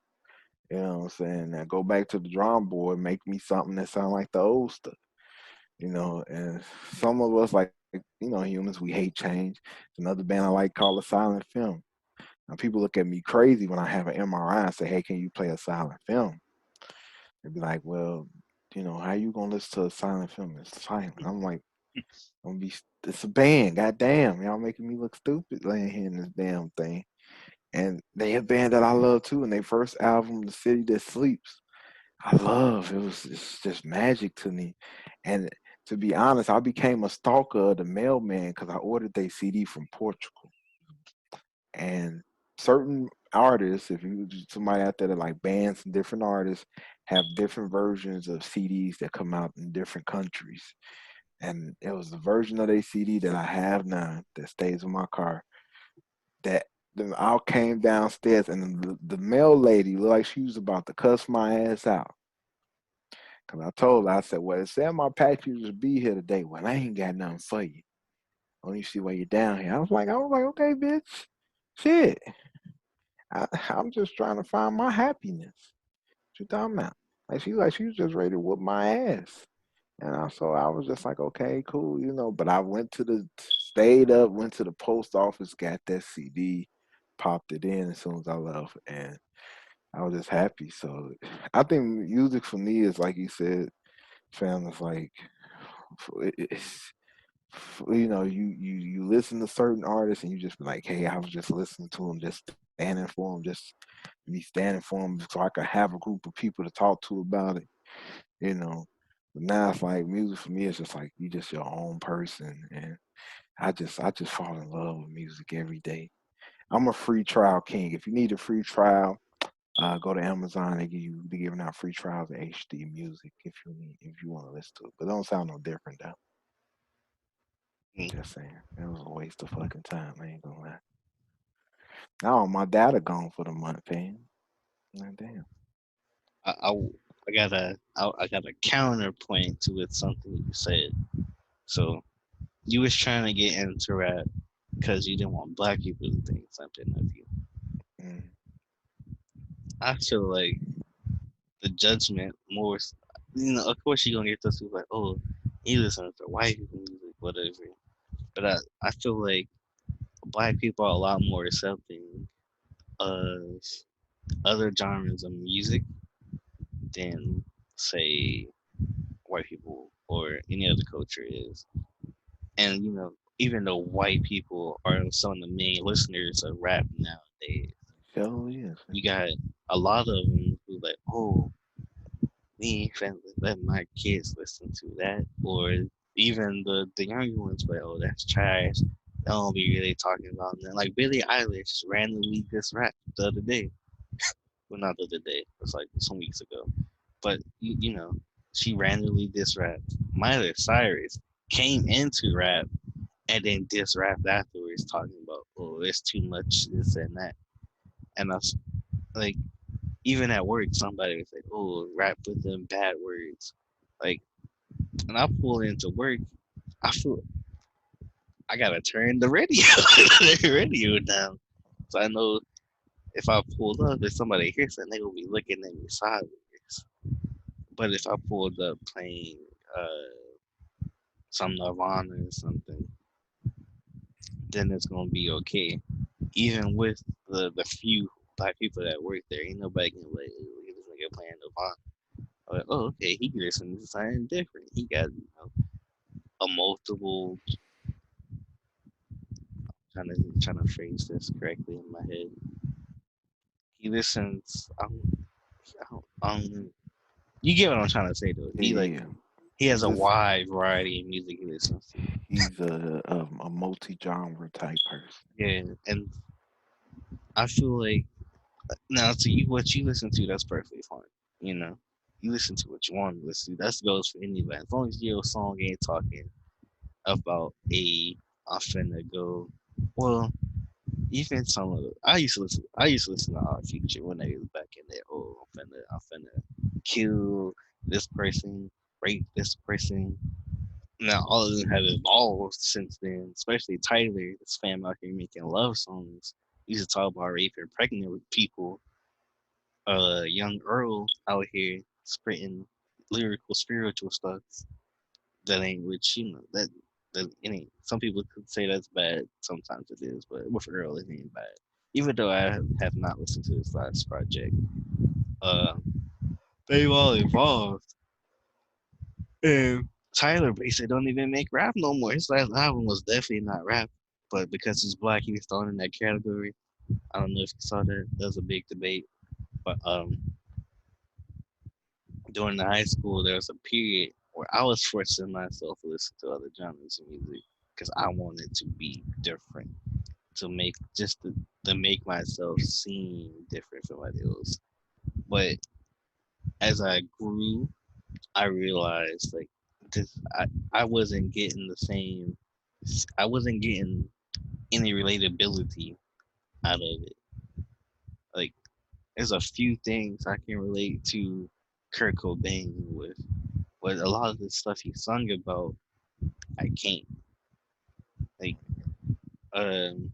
You know what I'm saying? Now go back to the drawing board, make me something that sound like the old stuff. And some of us like humans, we hate change. Another band I like called a silent film. Now people look at me crazy when I have an MRI and say, "Hey, can you play a silent film?" They'd be like, "Well, how you gonna listen to a silent film? It's silent." I'm like, it's a band. Goddamn, y'all making me look stupid laying here in this damn thing. And they a band that I love too. And their first album, "The City That Sleeps," I love. It's just magic to me. And to be honest, I became a stalker of the mailman because I ordered their CD from Portugal. And certain artists, if you somebody out there that like bands and different artists, have different versions of CDs that come out in different countries. And it was the version of their CD that I have now that stays in my car. That then I came downstairs and the mail lady looked like she was about to cuss my ass out. Cause I told her, I said, "Well, it said my package would be here today. Well, I ain't got nothing for you. Only see why you're down here." I was like, okay, bitch. Shit. I'm just trying to find my happiness. What you talking about? Like she was just ready to whoop my ass. So I was just like, okay, cool. But I stayed up, went to the post office, got that CD, popped it in as soon as I left, and I was just happy. So I think music for me is like you said, fam, it's like it's you listen to certain artists and you just be like, hey, I was just listening to them, just standing for them, just me standing for them, so I could have a group of people to talk to about it. you know. But now it's like music for me is just like you just your own person, and I just fall in love with music every day. I'm a free trial king. If you need a free trial, go to Amazon. They're giving out free trials of HD music if you want to listen to it. But it don't sound no different though. Mm. Just saying. It was a waste of fucking time. I ain't gonna lie. Oh, my data gone for the month, man. Like, damn. I got a counterpoint to it. Something you said. So you was trying to get into rap because you didn't want black people to think something of you. Mm. I feel like the judgment more. Of course you're gonna get those people like, oh, he listens to white people music, whatever. But I feel like black people are a lot more accepting of other genres of music than say white people or any other culture is. And even though white people are some of the main listeners of rap nowadays, Hell yes. you got a lot of them who like, oh, we ain't finna let my kids listen to that, or even the younger ones, but oh, that's trash. They don't be really talking about that. Like Billie Eilish randomly this rap the other day. Well, not the other day. It's like some weeks ago. But she randomly diss rap. Miley Cyrus came into rap and then diss rap afterwards, talking about, oh, it's too much this and that. And I was like, even at work, somebody was like, "Oh, rap with them bad words." Like, when I pull into work, I feel I gotta turn the radio the radio down, so I know if I pulled up, if somebody hears it, they gonna be looking at me sideways. But if I pulled up playing some Nirvana or something, then it's gonna be okay. Even with the few black people that work there, ain't nobody can like, "Ooh, look at this nigga playing Nirvana." Like, oh, okay, he listens to something different. He got a multiple. Trying to phrase this correctly in my head. He listens. You get what I'm trying to say though. Yeah, yeah, yeah. He has a Just wide variety of music he listens to. he's a multi-genre type person. Yeah, and I feel like now to you, what you listen to, that's perfectly fine. You know, you listen to what you want to listen to. That goes for anybody. As long as your song ain't talking about I'm finna go. Well, even some of the, I used to listen to Odd Future when they was back in there. Oh, I'm finna kill this person, rape this person. Now all of them have evolved since then, especially Tyler, this fam out here making love songs. He used to talk about raping pregnant with people. Young Earl out here spitting lyrical, spiritual stuff that ain't which that it ain't. Some people could say that's bad. Sometimes it is, but with Earl, it ain't bad. Even though I have not listened to his last project, uh, they've all evolved. And Tyler basically don't even make rap no more. His last album was definitely not rap, but because he's black, he was thrown in that category. I don't know if you saw that. That was a big debate. But during the high school, there was a period where I was forcing myself to listen to other genres of music because I wanted to be different, to make to make myself seem different from what else. But as I grew, I realized like this, I wasn't getting the same. I wasn't getting any relatability out of it. Like there's a few things I can relate to Kurt Cobain with, but a lot of the stuff he sung about, I can't. Like, um,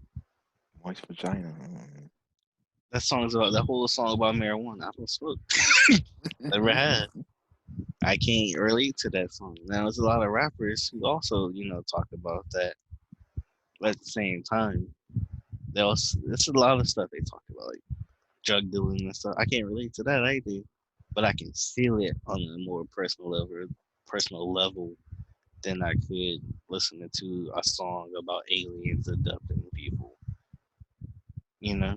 Moist vagina. that whole song about marijuana. I don't smoke. Never had. I can't relate to that song. Now, there's a lot of rappers who also, talk about that. But at the same time, they also there's a lot of stuff they talk about, like drug dealing and stuff. I can't relate to that either, but I can feel it on a more personal level than I could listening to a song about aliens abducting people. You know,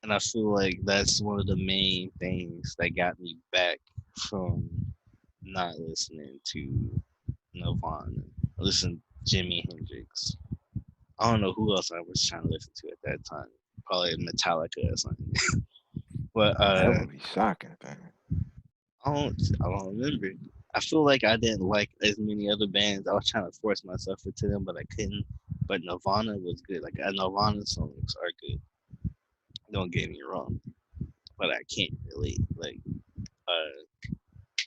and I feel like that's one of the main things that got me back from not listening to Nirvana. I listened to Jimi Hendrix. I don't know who else I was trying to listen to at that time. Probably Metallica or something. But That would be shocking, man. I don't remember. I feel like I didn't like as many other bands. I was trying to force myself into them, but I couldn't. But Nirvana was good. Like Nirvana songs are good. Don't get me wrong, but I can't really like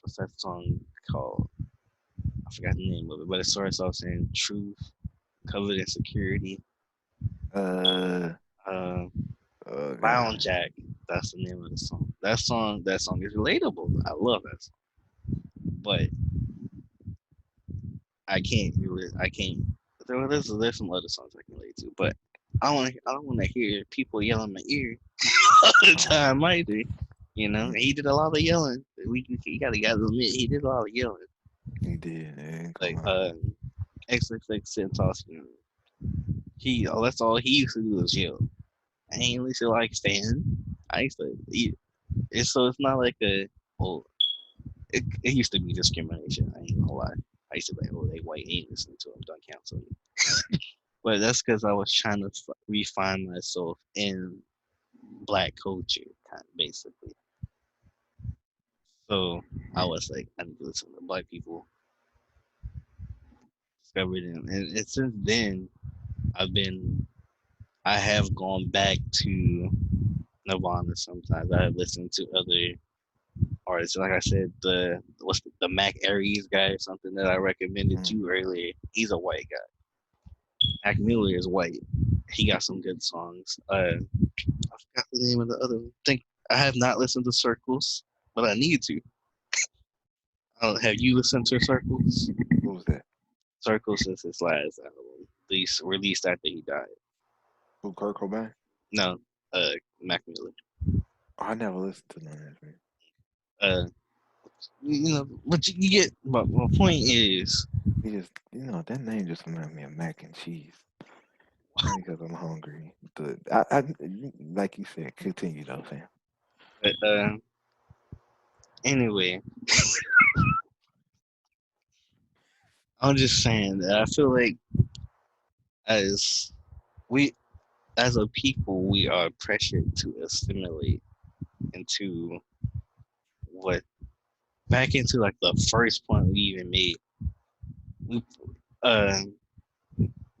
what's that song called? I forgot the name of it, but it starts off saying "Truth, Covered in Security." Uh, Uh, Brown God. Jack. That's the name of the song. That song is relatable. I love that song, but I can't. There's some other songs I can relate to, but I don't want to hear people yell in my ear all the Oh, time either. mm, He did a lot of yelling. We gotta admit he did a lot of yelling. he did. I ain't gonna Like lie. XXX Tentacion. That's all he used to do was yell. I ain't listen like fan. I used to. It's not like oh it used to be discrimination. I ain't gonna lie. I used to be like, oh, they white ain't listening to him. Don't cancel me. But that's because I was trying to refine myself in black culture, kind of basically. So I was like, I need to listen to black people, discovered them, and since then I've been, I have gone back to Nirvana sometimes. I listen to other artists. Like I said, the Mac Aries guy or something that I recommended Mm. you earlier. He's a white guy. Mac Miller is white. He got some good songs. I forgot the name of the other one. Think I have not listened to Circles, but I need to. Have you listened to Circles? What was that? Circles is his last album. Released after he died. Who, Kurt Cobain? No, Mac Miller. Oh, I never listened to none of that, man. Uh, but you get. But my point is, He just, that name just reminds me of mac and cheese. Maybe because I'm hungry. Like you said, continue though, Sam. but anyway, I'm just saying that I feel like as we, as a people, we are pressured to assimilate into what back into like the first point we even made. We uh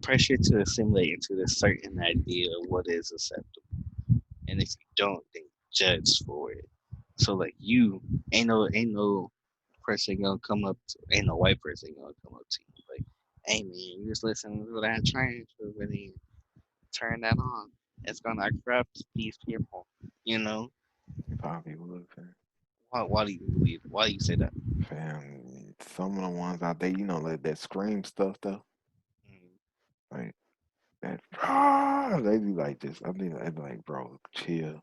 pressure to assimilate into this certain idea of what is acceptable, and if you don't, then judge for it. So like you ain't no person gonna come up to ain't no white person gonna come up to you like, hey man, you just listen to that train to really turn that on. It's gonna corrupt these people. You know You probably would, fam. why do you believe? Why do you say that? Fam, some of the ones out there, like that scream stuff though. Mm, Like that, they be like this. They be like, bro, chill.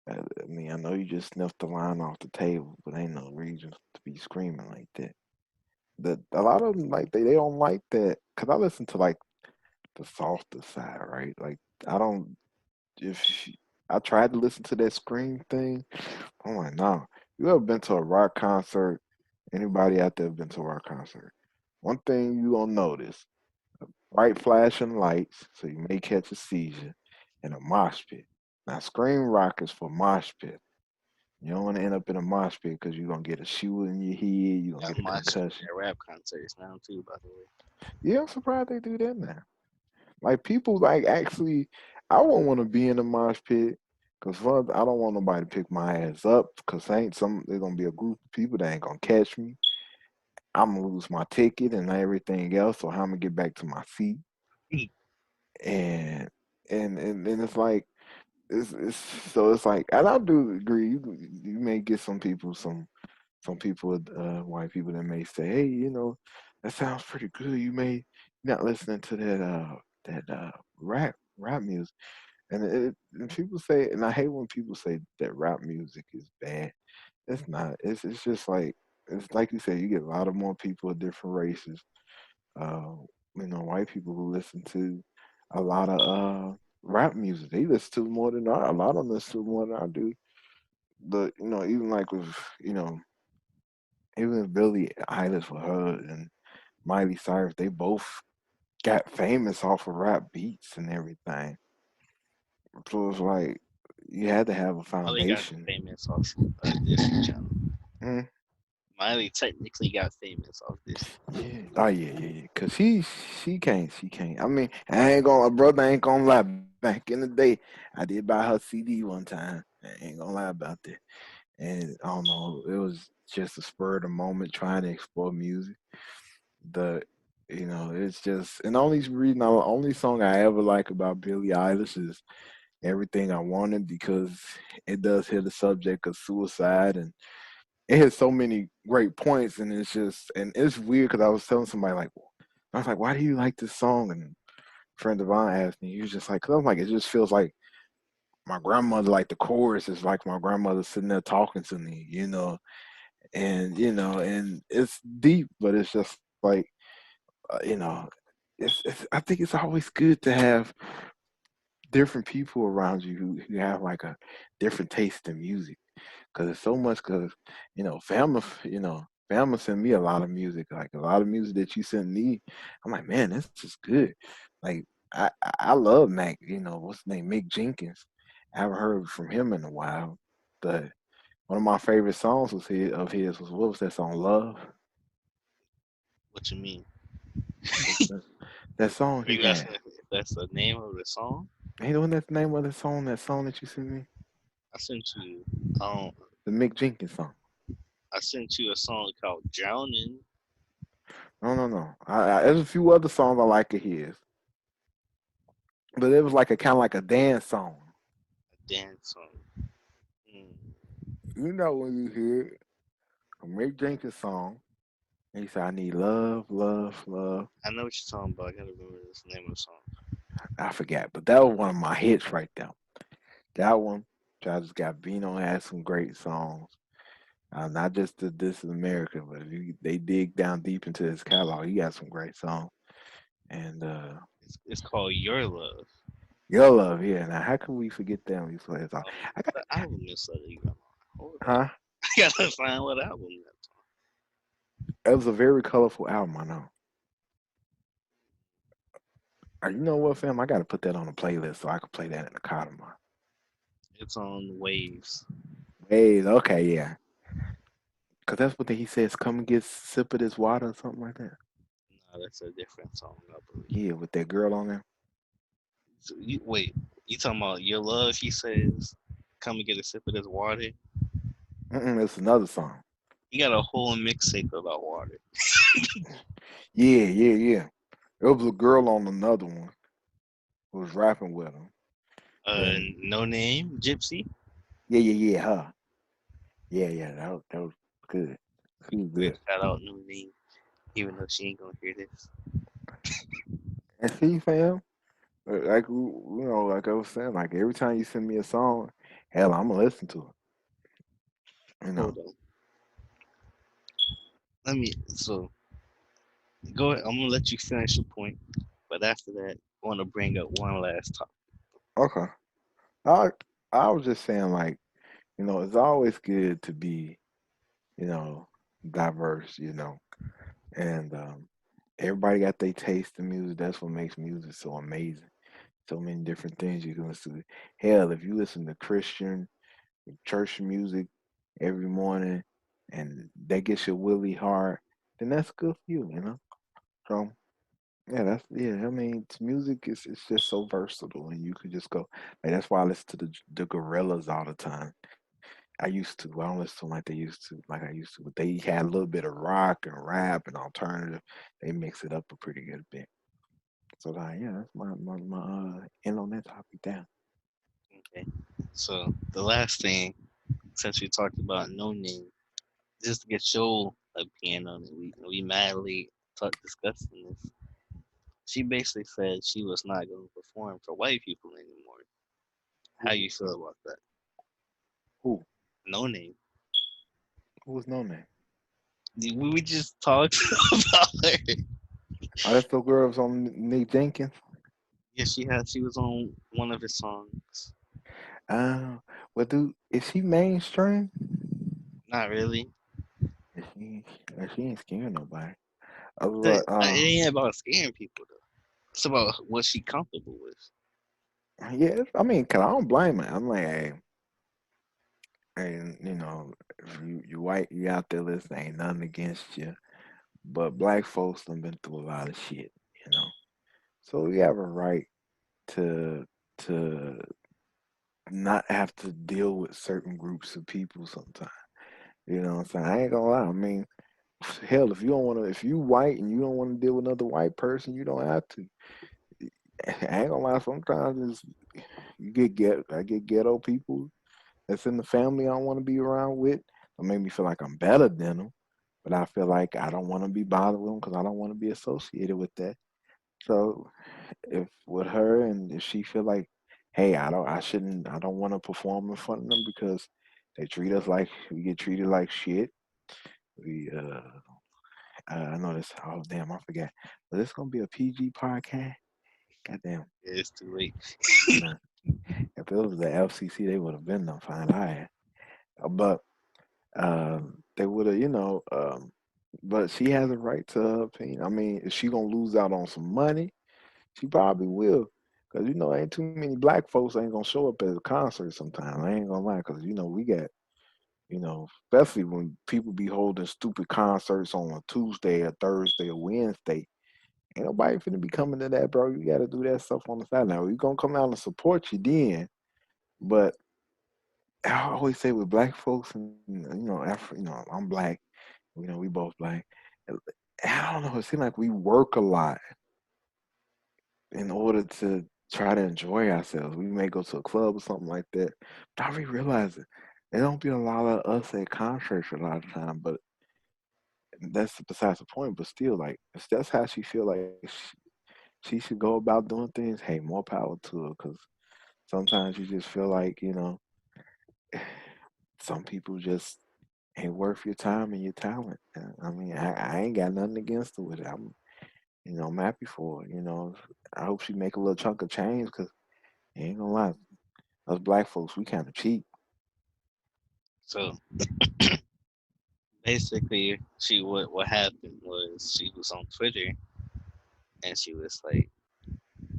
I mean, I know you just sniffed the line off the table, but ain't no reason to be screaming like that. A lot of them like they don't like that because I listen to like the softer side, right? Like I don't if I tried to listen to that scream thing, I'm like, no. You ever been to a rock concert? Anybody out there been to a rock concert? One thing you gonna notice: bright flashing lights, so you may catch a seizure, and a mosh pit. Now, scream rock is for mosh pit. You don't want to end up in a mosh pit because you're gonna get a shoe in your head, you're gonna got get a mosh pit concussion. at rap concerts now too, by the way. Yeah, I'm surprised they do that now. Like people like actually, I won't want to be in a mosh pit because I don't want nobody to pick my ass up because ain't some there's gonna be a group of people that ain't gonna catch me. I'm gonna lose my ticket and everything else. So how I'm gonna get back to my seat? And and it's like it's so it's like and I do agree. You may get some people white people that may say, hey, that sounds pretty good. You may not listening to that rap music. And people say, and I hate when people say that rap music is bad. It's not. It's just like it's like you said. You get a lot of more people of different races. Uh, white people who listen to a lot of rap music. They listen to more than a lot of them listen to more than I do. But even like with you know, even with Billie Eilish with her and Miley Cyrus, they both got famous off of rap beats and everything. So it's like you had to have a Miley got foundation. famous off Disney Channel. Mm, Miley technically got famous off Disney. yeah. Oh yeah. Cause she can't. I mean, I ain't gonna, my brother ain't gonna lie. Back in the day, I did buy her CD one time. I ain't gonna lie about that. And I don't know, it was just a spur of the moment trying to explore music. The it's just and only song I ever like about Billie Eilish is Everything I Wanted because it does hit the subject of suicide and it has so many great points and it's weird because I was telling somebody like I was like, why do you like this song? And a friend of mine asked me, he was just like, cause I'm like, it just feels like my grandmother, like the chorus is like my grandmother sitting there talking to me, and it's deep, but it's just like, it's I think it's always good to have different people around you who have like a different taste in music because it's so much because Fama sent me a lot of music, like a lot of music that you sent me. I'm like, man, this is good. Like I love Mac. What's his name, Mick Jenkins. I haven't heard from him in a while, but one of my favorite songs of his was what was that song, Love? What you mean? That song Are he you got. asking if that's the name of the song? Ain't the one that's the name of the song, that song that you sent me? I sent you. Um, The Mick Jenkins song. I sent you a song called "Drowning." No, no, no. There's a few other songs I like of his, but it was like a kind of like a dance song. A dance song. Mm, You know when you hear a Mick Jenkins song, and he said, "I need love, love, love." I know what you're talking about. I gotta remember the name of the song. I forgot, but that was one of my hits right there. That one, Travis Scott Bino had some great songs. Not just the This Is America, but if they dig down deep into his catalog, he got some great songs. And It's called "Your Love." Your Love, yeah. Now, how can we forget that when we play his song? I got, What album is that even on? Hold up. huh? I gotta find what album that's It was a very colorful album, I know. You know what, fam? I got to put that on a playlist so I can play that in the car tomorrow. on. It's on Waves. Hey, okay, yeah. Because that's what he says, come and get a sip of this water or something like that. No, that's a different song, I believe. Yeah, with that girl on there. So wait, you talking about "Your Love"? He says, "Come and get a sip of this water." It's another song. He got a whole mixtape about water. Yeah, yeah, yeah. There was a girl on another one who was rapping with him. And No Name, Gypsy. yeah, yeah, yeah, her. Yeah, yeah, that was good. She was Weird good. shout out No Name, even though she ain't gonna hear this. And see, fam, like like I was saying, like every time you send me a song, hell, I'm gonna listen to it. Hold on, let me. So go ahead. I'm gonna let you finish your point, but after that, I want to bring up one last topic. Okay. I I was just saying, like, it's always good to be, you know, diverse, and everybody got their taste in music. That's what makes music so amazing. So many different things you can listen to. Hell, if you listen to Christian church music every morning and that gets your willy hard, then that's good for you. So yeah, I mean, music is it's just so versatile, and you could just go. Like that's why I listen to the Gorillas all the time. I used to. I don't listen to them like I used to, but they had a little bit of rock and rap and alternative. They mix it up a pretty good bit. So like, yeah, that's my end on that topic. Down. Okay. So the last thing, since we talked about No Name, just to get your opinion on it, we madly discussing this. She basically said she was not going to perform for white people anymore. How Who you feel about that? who No Name. who was no name? We just talked about her. Oh, that's the girls on Nick Jenkins. Yeah, she had. She was on one of his songs. Uh, well, dude, is she mainstream? Not really. She, she ain't scaring nobody. It But ain't about scaring people though. It's about what she comfortable with. yeah, I mean, cause I don't blame her. I'm like, hey, and if you white, you out there listening, ain't nothing against you. But black folks done been through a lot of shit, you know. So we have a right to to not have to deal with certain groups of people sometimes. You know what I'm saying? I ain't gonna lie. I mean, hell, if you don't want to, if you white and you don't want to deal with another white person, you don't have to. I ain't gonna lie. Sometimes I get ghetto people that's in the family I don't want to be around with. It make me feel like I'm better than them, but I feel like I don't want to be bothered with them because I don't want to be associated with that. So if with her and if she feel like, hey, I don't want to perform in front of them because they treat us like we get treated like shit. We I know this. Oh damn, I forgot. But it's gonna be a PG podcast. Goddamn. It's too late. I know. If it was the FCC, they would have been done fine. But they would have, but she has a right to her opinion. I mean, is she gonna lose out on some money? She probably will, cause ain't too many black folks ain't gonna show up at a concert. Sometimes I ain't gonna lie, cause we got, especially when people be holding stupid concerts on a Tuesday or Thursday or Wednesday. Ain't nobody finna be coming to that, bro. You gotta do that stuff on the side. Now we gonna come out and support you then, but I always say with black folks, and I'm black. We both black. And I don't know. It seems like we work a lot in order to try to enjoy ourselves. We may go to a club or something like that. But I realize it. There don't be a lot of us at concerts a lot of time, but that's besides the point. But still, like, if that's how she feel like she should go about doing things, hey, more power to her. Because sometimes you just feel like, some people just ain't worth your time and your talent. I mean, I ain't got nothing against her with it. I'm happy for her. I hope she make a little chunk of change because ain't gonna lie, us black folks, we kind of cheap. So basically, what happened was she was on Twitter and she was like,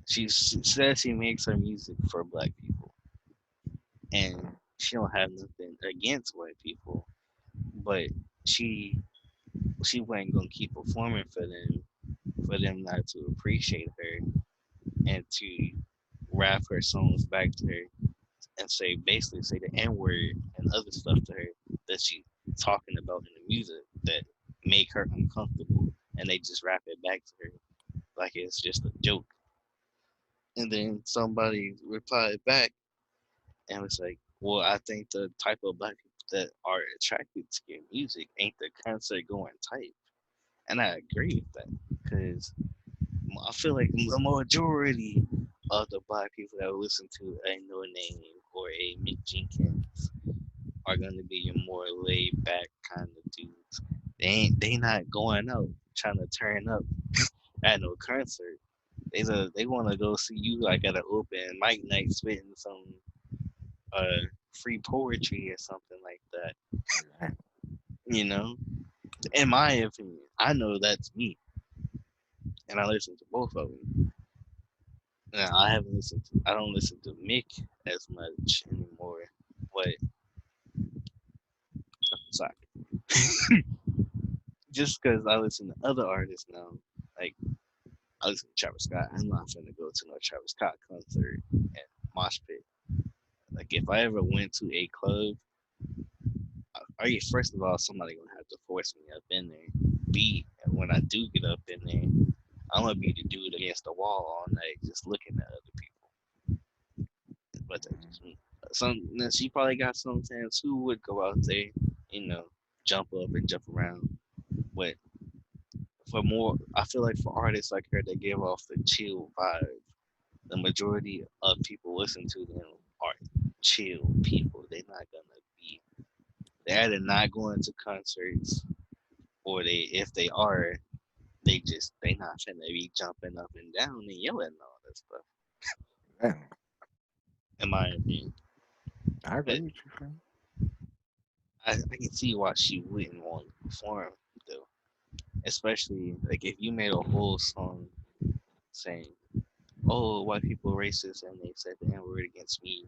she says she makes her music for black people, and she don't have nothing against white people, but she she wasn't gonna keep performing for them not to appreciate her and to rap her songs back to her and basically say the N word and other stuff to her that she talking about in the music that make her uncomfortable, and they just rap it back to her like it's just a joke. And then somebody replied back and was like, "Well, I think the type of black people that are attracted to your music ain't the concert going type." And I agree with that because I feel like the majority of the black people that listen to a No Name or a Mick Jenkins are gonna be your more laid back kind of dudes. They not going out trying to turn up at no concert. They want to go see you like at an open mic night spitting some uh free poetry or something like that. You know, in my opinion, I know that's me, and I listen to both of them. Now, I don't listen to Mick as much anymore, but sorry, just because I listen to other artists now, like I listen to Travis Scott. I'm not gonna go to no Travis Scott concert and mosh pit. Like if I ever went to a club, are you first of all somebody gonna have to force me up in there? B, when I do get up in there, I'm gonna be the dude against the wall all night, just looking at other people. But that's just me. She probably got some fans who would go out there, you know, jump up and jump around. But for more, I feel like for artists like her that give off the chill vibe, the majority of people listen to them are chill people. They're not gonna be. They're either not going to concerts, or if they are, they not gonna be jumping up and down and yelling and all that stuff. Yeah, In my opinion, I but agree with you, friend. I can see why she wouldn't want to perform though. Especially like if you made a whole song saying, "Oh, white people are racist and they said the N word against me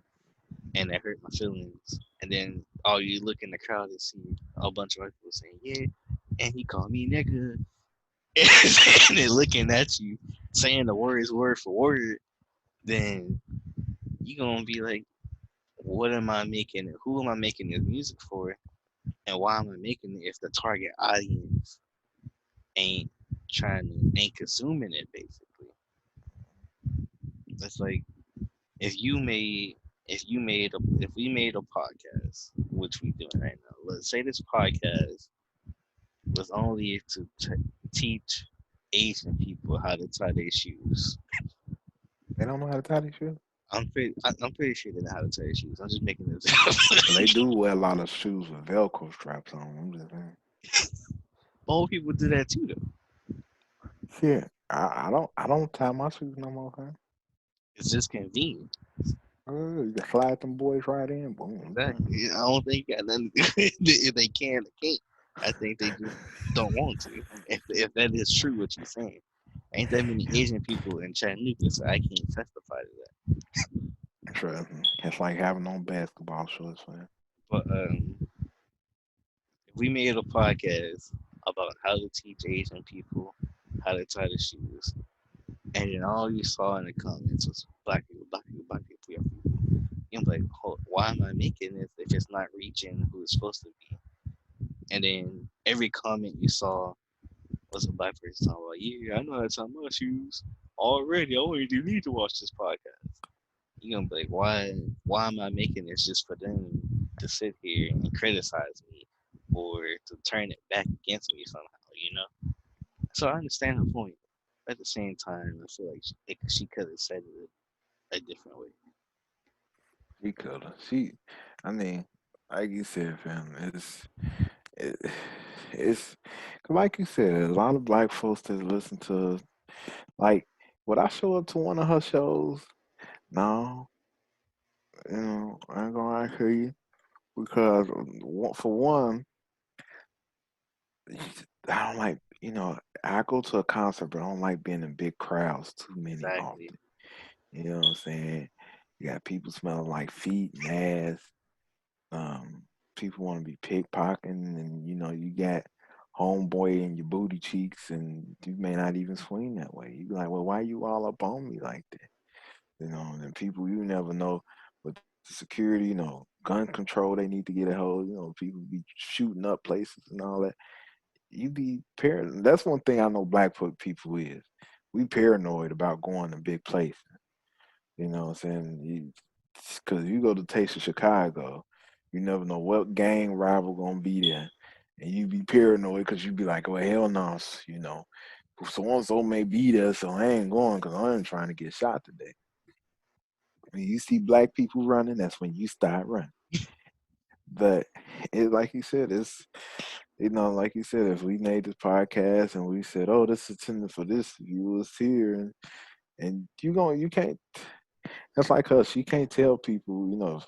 and that hurt my feelings," and then all you look in the crowd and see a bunch of white people saying, "Yeah," and he called me nigga, and then looking at you saying the words word for word, then you gonna be like, "What am I making? Who am I making this music for? And why am I making it if the target audience ain't ain't consuming it basically?" It's like if you made if we made a podcast, which we doing right now. Let's say this podcast was only to teach Asian people how to tie their shoes. They don't know how to tie their shoes. I'm pretty sure they know how to tie their shoes. I'm just making this Well, they up. do wear a lot of shoes with Velcro straps on. I'm just saying. Old people do that too, though. Shit, I don't tie my shoes no more, huh? It's just convenient. You just slide them boys right in. Boom. Exactly. I don't think got nothing to do with it. If they can, they can't. I think they just don't want to. If that is true, what you're saying, ain't that many Asian people in Chattanooga, so I can't testify to that. Trust me. It's like having on basketball shorts, man. But if we made a podcast about how to teach Asian people how to tie the shoes, and then all you saw in the comments was black people, black people, black people, black people, And like, why am I making this if it's not reaching who it's supposed to be? And then every comment you saw was a black person talking about, yeah, I know how to tie my shoes already. I already need to watch this podcast. You're gonna be like, why am I making this just for them to sit here and criticize me or to turn it back against me somehow, you know? So I understand her point. At the same time, I feel like she could have said it a different way. She could have. I mean, like you said, fam, it, it's, 'cause like you said, a lot of black folks that listen to, like, would I show up to one of her shows? No, I ain't gonna lie to you because for one, I don't like, I go to a concert, but I don't like being in big crowds too many Exactly. often. You know what I'm saying? You got people smelling like feet and ass. Um, People want to be pickpocketing, and you got homeboy in your booty cheeks, and you may not even swing that way. You be like, well, why you all up on me like that? And people you never know with the security, gun control, they need to get a hold. People be shooting up places and all that. You be paranoid. That's one thing I know black people is. We paranoid about going to big places. You know what I'm saying? Because you go to Taste of Chicago, you never know what gang rival gonna be there, and you be paranoid because you be like, "Well, hell no, so and so may be there, so I ain't going because I ain't trying to get shot today." When you see black people running, that's when you start running. But like you said, like you said, if we made this podcast and we said, "Oh, this is intended for this viewers here," and you can't. That's like her. She can't tell people,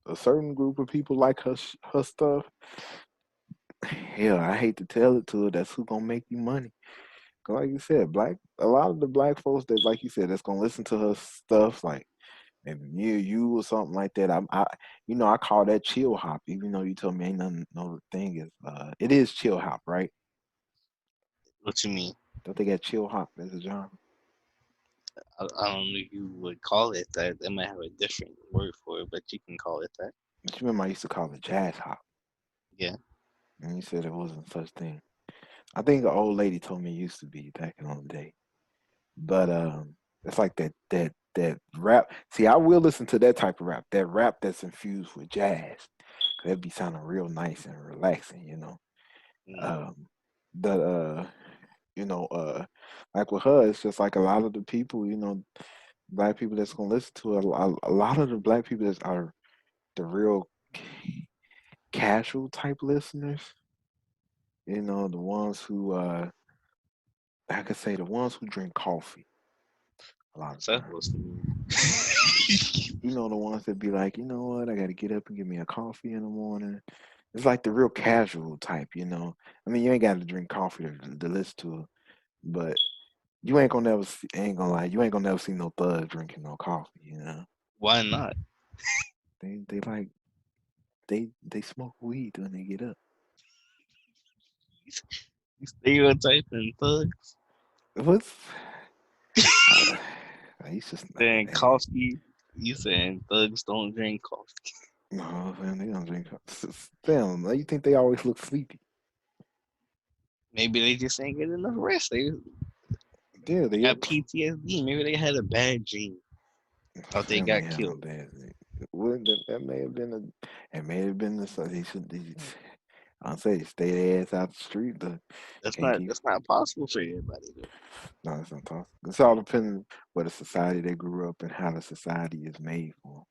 a certain group of people like her stuff. Hell, I hate to tell it to her. That's who gonna make you money. 'Cause like you said, a lot of the black folks that, like you said, that's gonna listen to her stuff, like maybe me or you or something like that. I call that chill hop. Even though you told me ain't nothing, no thing is, it is chill hop, right? What you mean? Don't they got chill hop as a genre? I don't know if you would call it that. They might have a different word for it, but you can call it that. But you remember I used to call it jazz hop, Yeah. and you said it wasn't such thing. I think an old lady told me it used to be back in the day. But it's like that rap. See, I will listen to that type of rap. That rap that's infused with jazz. 'Cause that be sounding real nice and relaxing. Mm. Um, but you know, uh, like with her, it's just like a lot of the people, black people that's gonna listen to it. A lot of the black people that are the real casual type listeners. The ones who I could say the ones who drink coffee a lot of What's that times. supposed to mean? The ones that be like, you know what, I got to get up and get me a coffee in the morning. It's like the real casual type. I mean, you ain't got to drink coffee to listen to it, but you ain't gonna never see, ain't gonna lie, you ain't gonna never see no thugs drinking no coffee. Why not? They like they smoke weed when they get up. You stereotyping thugs. What's I, I used to Saying hey, coffee. You saying thugs don't drink coffee. no man, they don't drink. Damn, you think they always look sleepy? Maybe they just ain't get enough rest. They Yeah, they got up. PTSD. Maybe they had a bad dream. Thought they Family got had no killed. bad. Well, that may have been it may have been the. So they should. I'll say stay their ass out the street. That's Can't not keep. that's not possible for everybody though. No, it's not possible. It's all depending what the society they grew up in, how the society is made for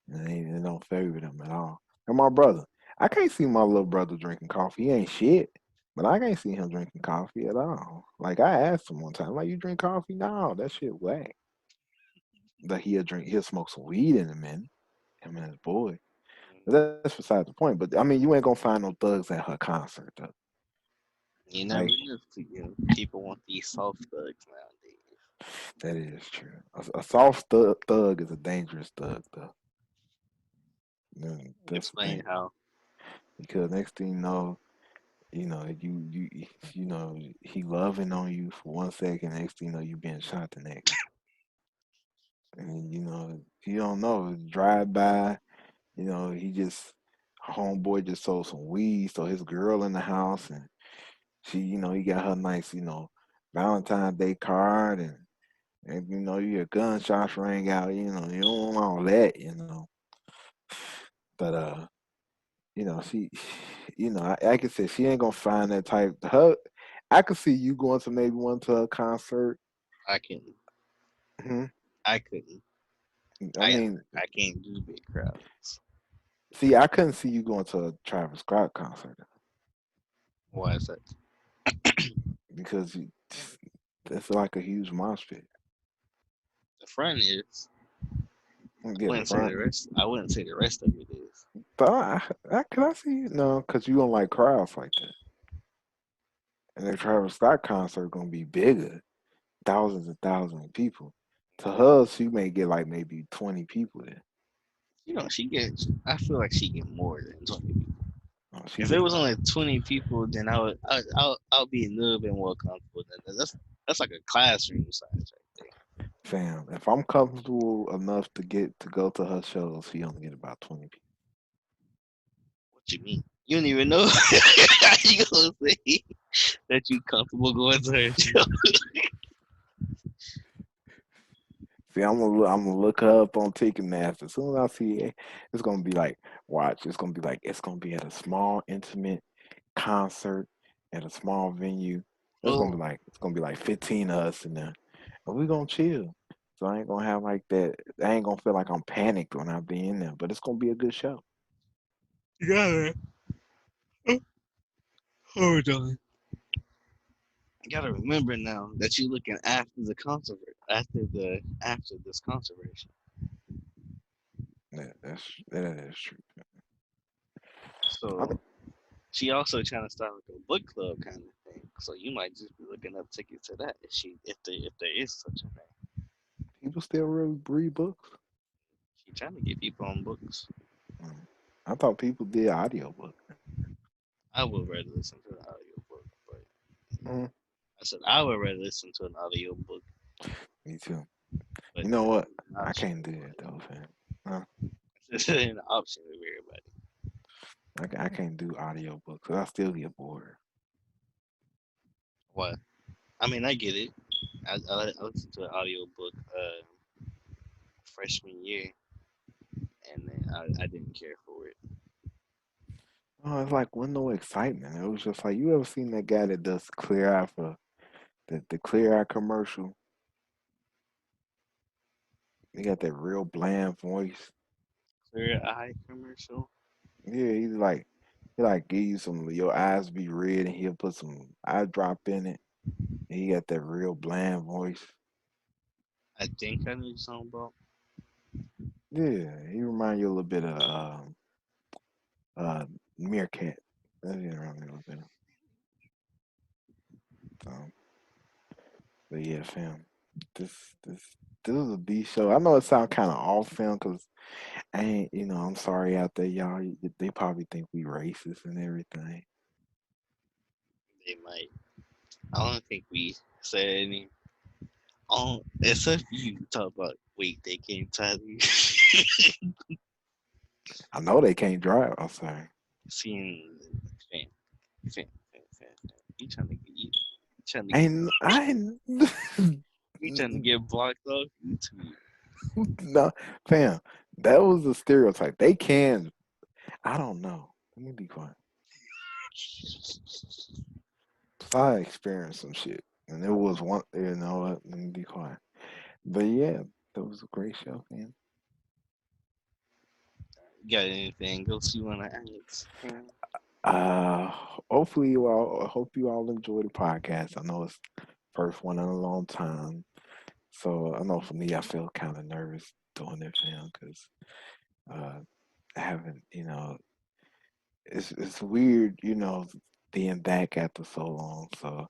'em. It don't favor them at all. And my brother, I can't see my little brother drinking coffee. He ain't shit, but I can't see him drinking coffee at all. Like I asked him one time, like you drink coffee? No, that shit whack. That he'll smoke some weed in a minute. Him and his boy. But that's beside the point. But I mean, you ain't gonna find no thugs at her concert though. You never Like know. People want these soft thugs nowadays. that is true. A soft thug is a dangerous thug though. That's the Explain thing. how. Because next thing you know, he loving on you for 1 second. Next thing you know, you being shot the next. And you don't know. Drive by, he just homeboy just sold some weed, so his girl in the house, and she, he got her nice, Valentine's Day card, and you hear gunshots ring out. You don't want all that, But she, like I said, she ain't gonna find that type. I could see you going to maybe one to a concert. I couldn't. Hmm. I couldn't. I mean, I can't do big crowds. see, I couldn't see you going to a Travis Scott concert Why is that? because that's like a huge mosh pit. The front is. I Yeah, the wouldn't say front. the rest. I wouldn't say the rest of it is. But can I see you? No, because you don't like crowds like that. And the Travis Scott concert gonna be bigger, thousands and thousands of people. To her, she may get like maybe 20 people there. She gets. I feel like she get more than 20 people. Oh, she If it get was more. only 20 people, then I'll be a little bit more comfortable. That's like a classroom size right there. Fam, if I'm comfortable enough to go to her shows, she only get about 20 people. What you mean? You don't even know how you gonna say that you comfortable going to her show. See, I'm gonna look her up on Ticketmaster. As soon as I see it, it's gonna be like, watch. It's gonna be at a small, intimate concert at a small venue. Oh, It's gonna be like 15 of us in there, and we gonna chill. So I ain't gonna have like that. I ain't gonna feel like I'm panicked when I be in there. But it's gonna be a good show. yeah. Hold on. You gotta remember now that you're looking after the concert, after this conservation. That is true. I So she also trying to start like a book club kind of thing. So you might just be looking up tickets to that if there is such a thing. People still really read books. She trying to get people on books. Mm. I thought people did audiobook. I would rather listen to an audio book, but Mm, I said I would rather listen to an audio book, me too. but You know that's what? an I option. can't do it though, fam. Uh, It's an option with everybody. I can't do audiobooks. I still get bored. What? I mean, I get it. I listened to an audio book freshman year, and then I didn't care for it. Oh, it's like with no excitement. It was just like you ever seen that guy that does Clear Eye for the Clear Eye commercial? He got that real bland voice. Clear Eye commercial. Yeah, he like give you some your eyes be red and he'll put some eye drop in it. And he got that real bland voice. I think I knew something about. Yeah, he remind you a little bit of uh Meerkat. That's you remind me a little bit of. Um, but yeah, fam. This this this is a B show. I know it sounds kind of off, fam, because I ain't. I'm sorry out there, y'all. They probably think we racist and everything. They might. I don't think we said any. Except you talk about wait, they came Tyler. I know they can't drive. I'm sorry. Seeing fan, fan. You trying to get trying to get Ain't I ain't you trying to get blocked off YouTube. no, fam. That was a stereotype. They can. I don't know. Let me be quiet. So I experienced some shit, and it was one. You know what? Let me be quiet. But yeah, that was a great show, man. You got anything else you wanna add? Uh, hopefully you all. I hope you all enjoy the podcast. I know it's first one in a long time, so I know for me, I feel kind of nervous doing it, fam, because uh, I haven't. It's weird, being back after so long. So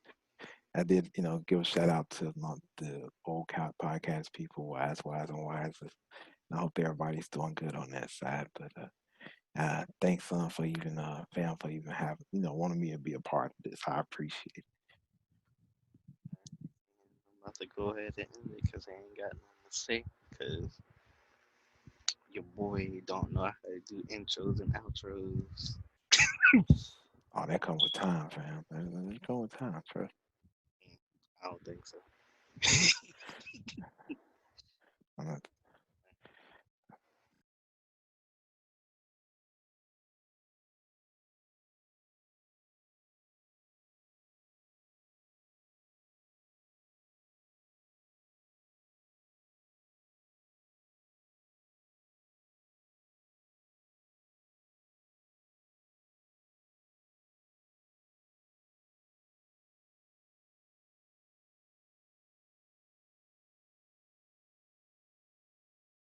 I did, give a shout out to the old podcast people, Wise and Wise. I hope everybody's doing good on that side. But thanks, son, for even fam for even having wanting me to be a part of this. I appreciate it. I'm about to go ahead and end it because I ain't got nothing to say. because your boy don't know how to do intros and outros. Oh, that come with time, fam. That come with time, trust. I don't think so.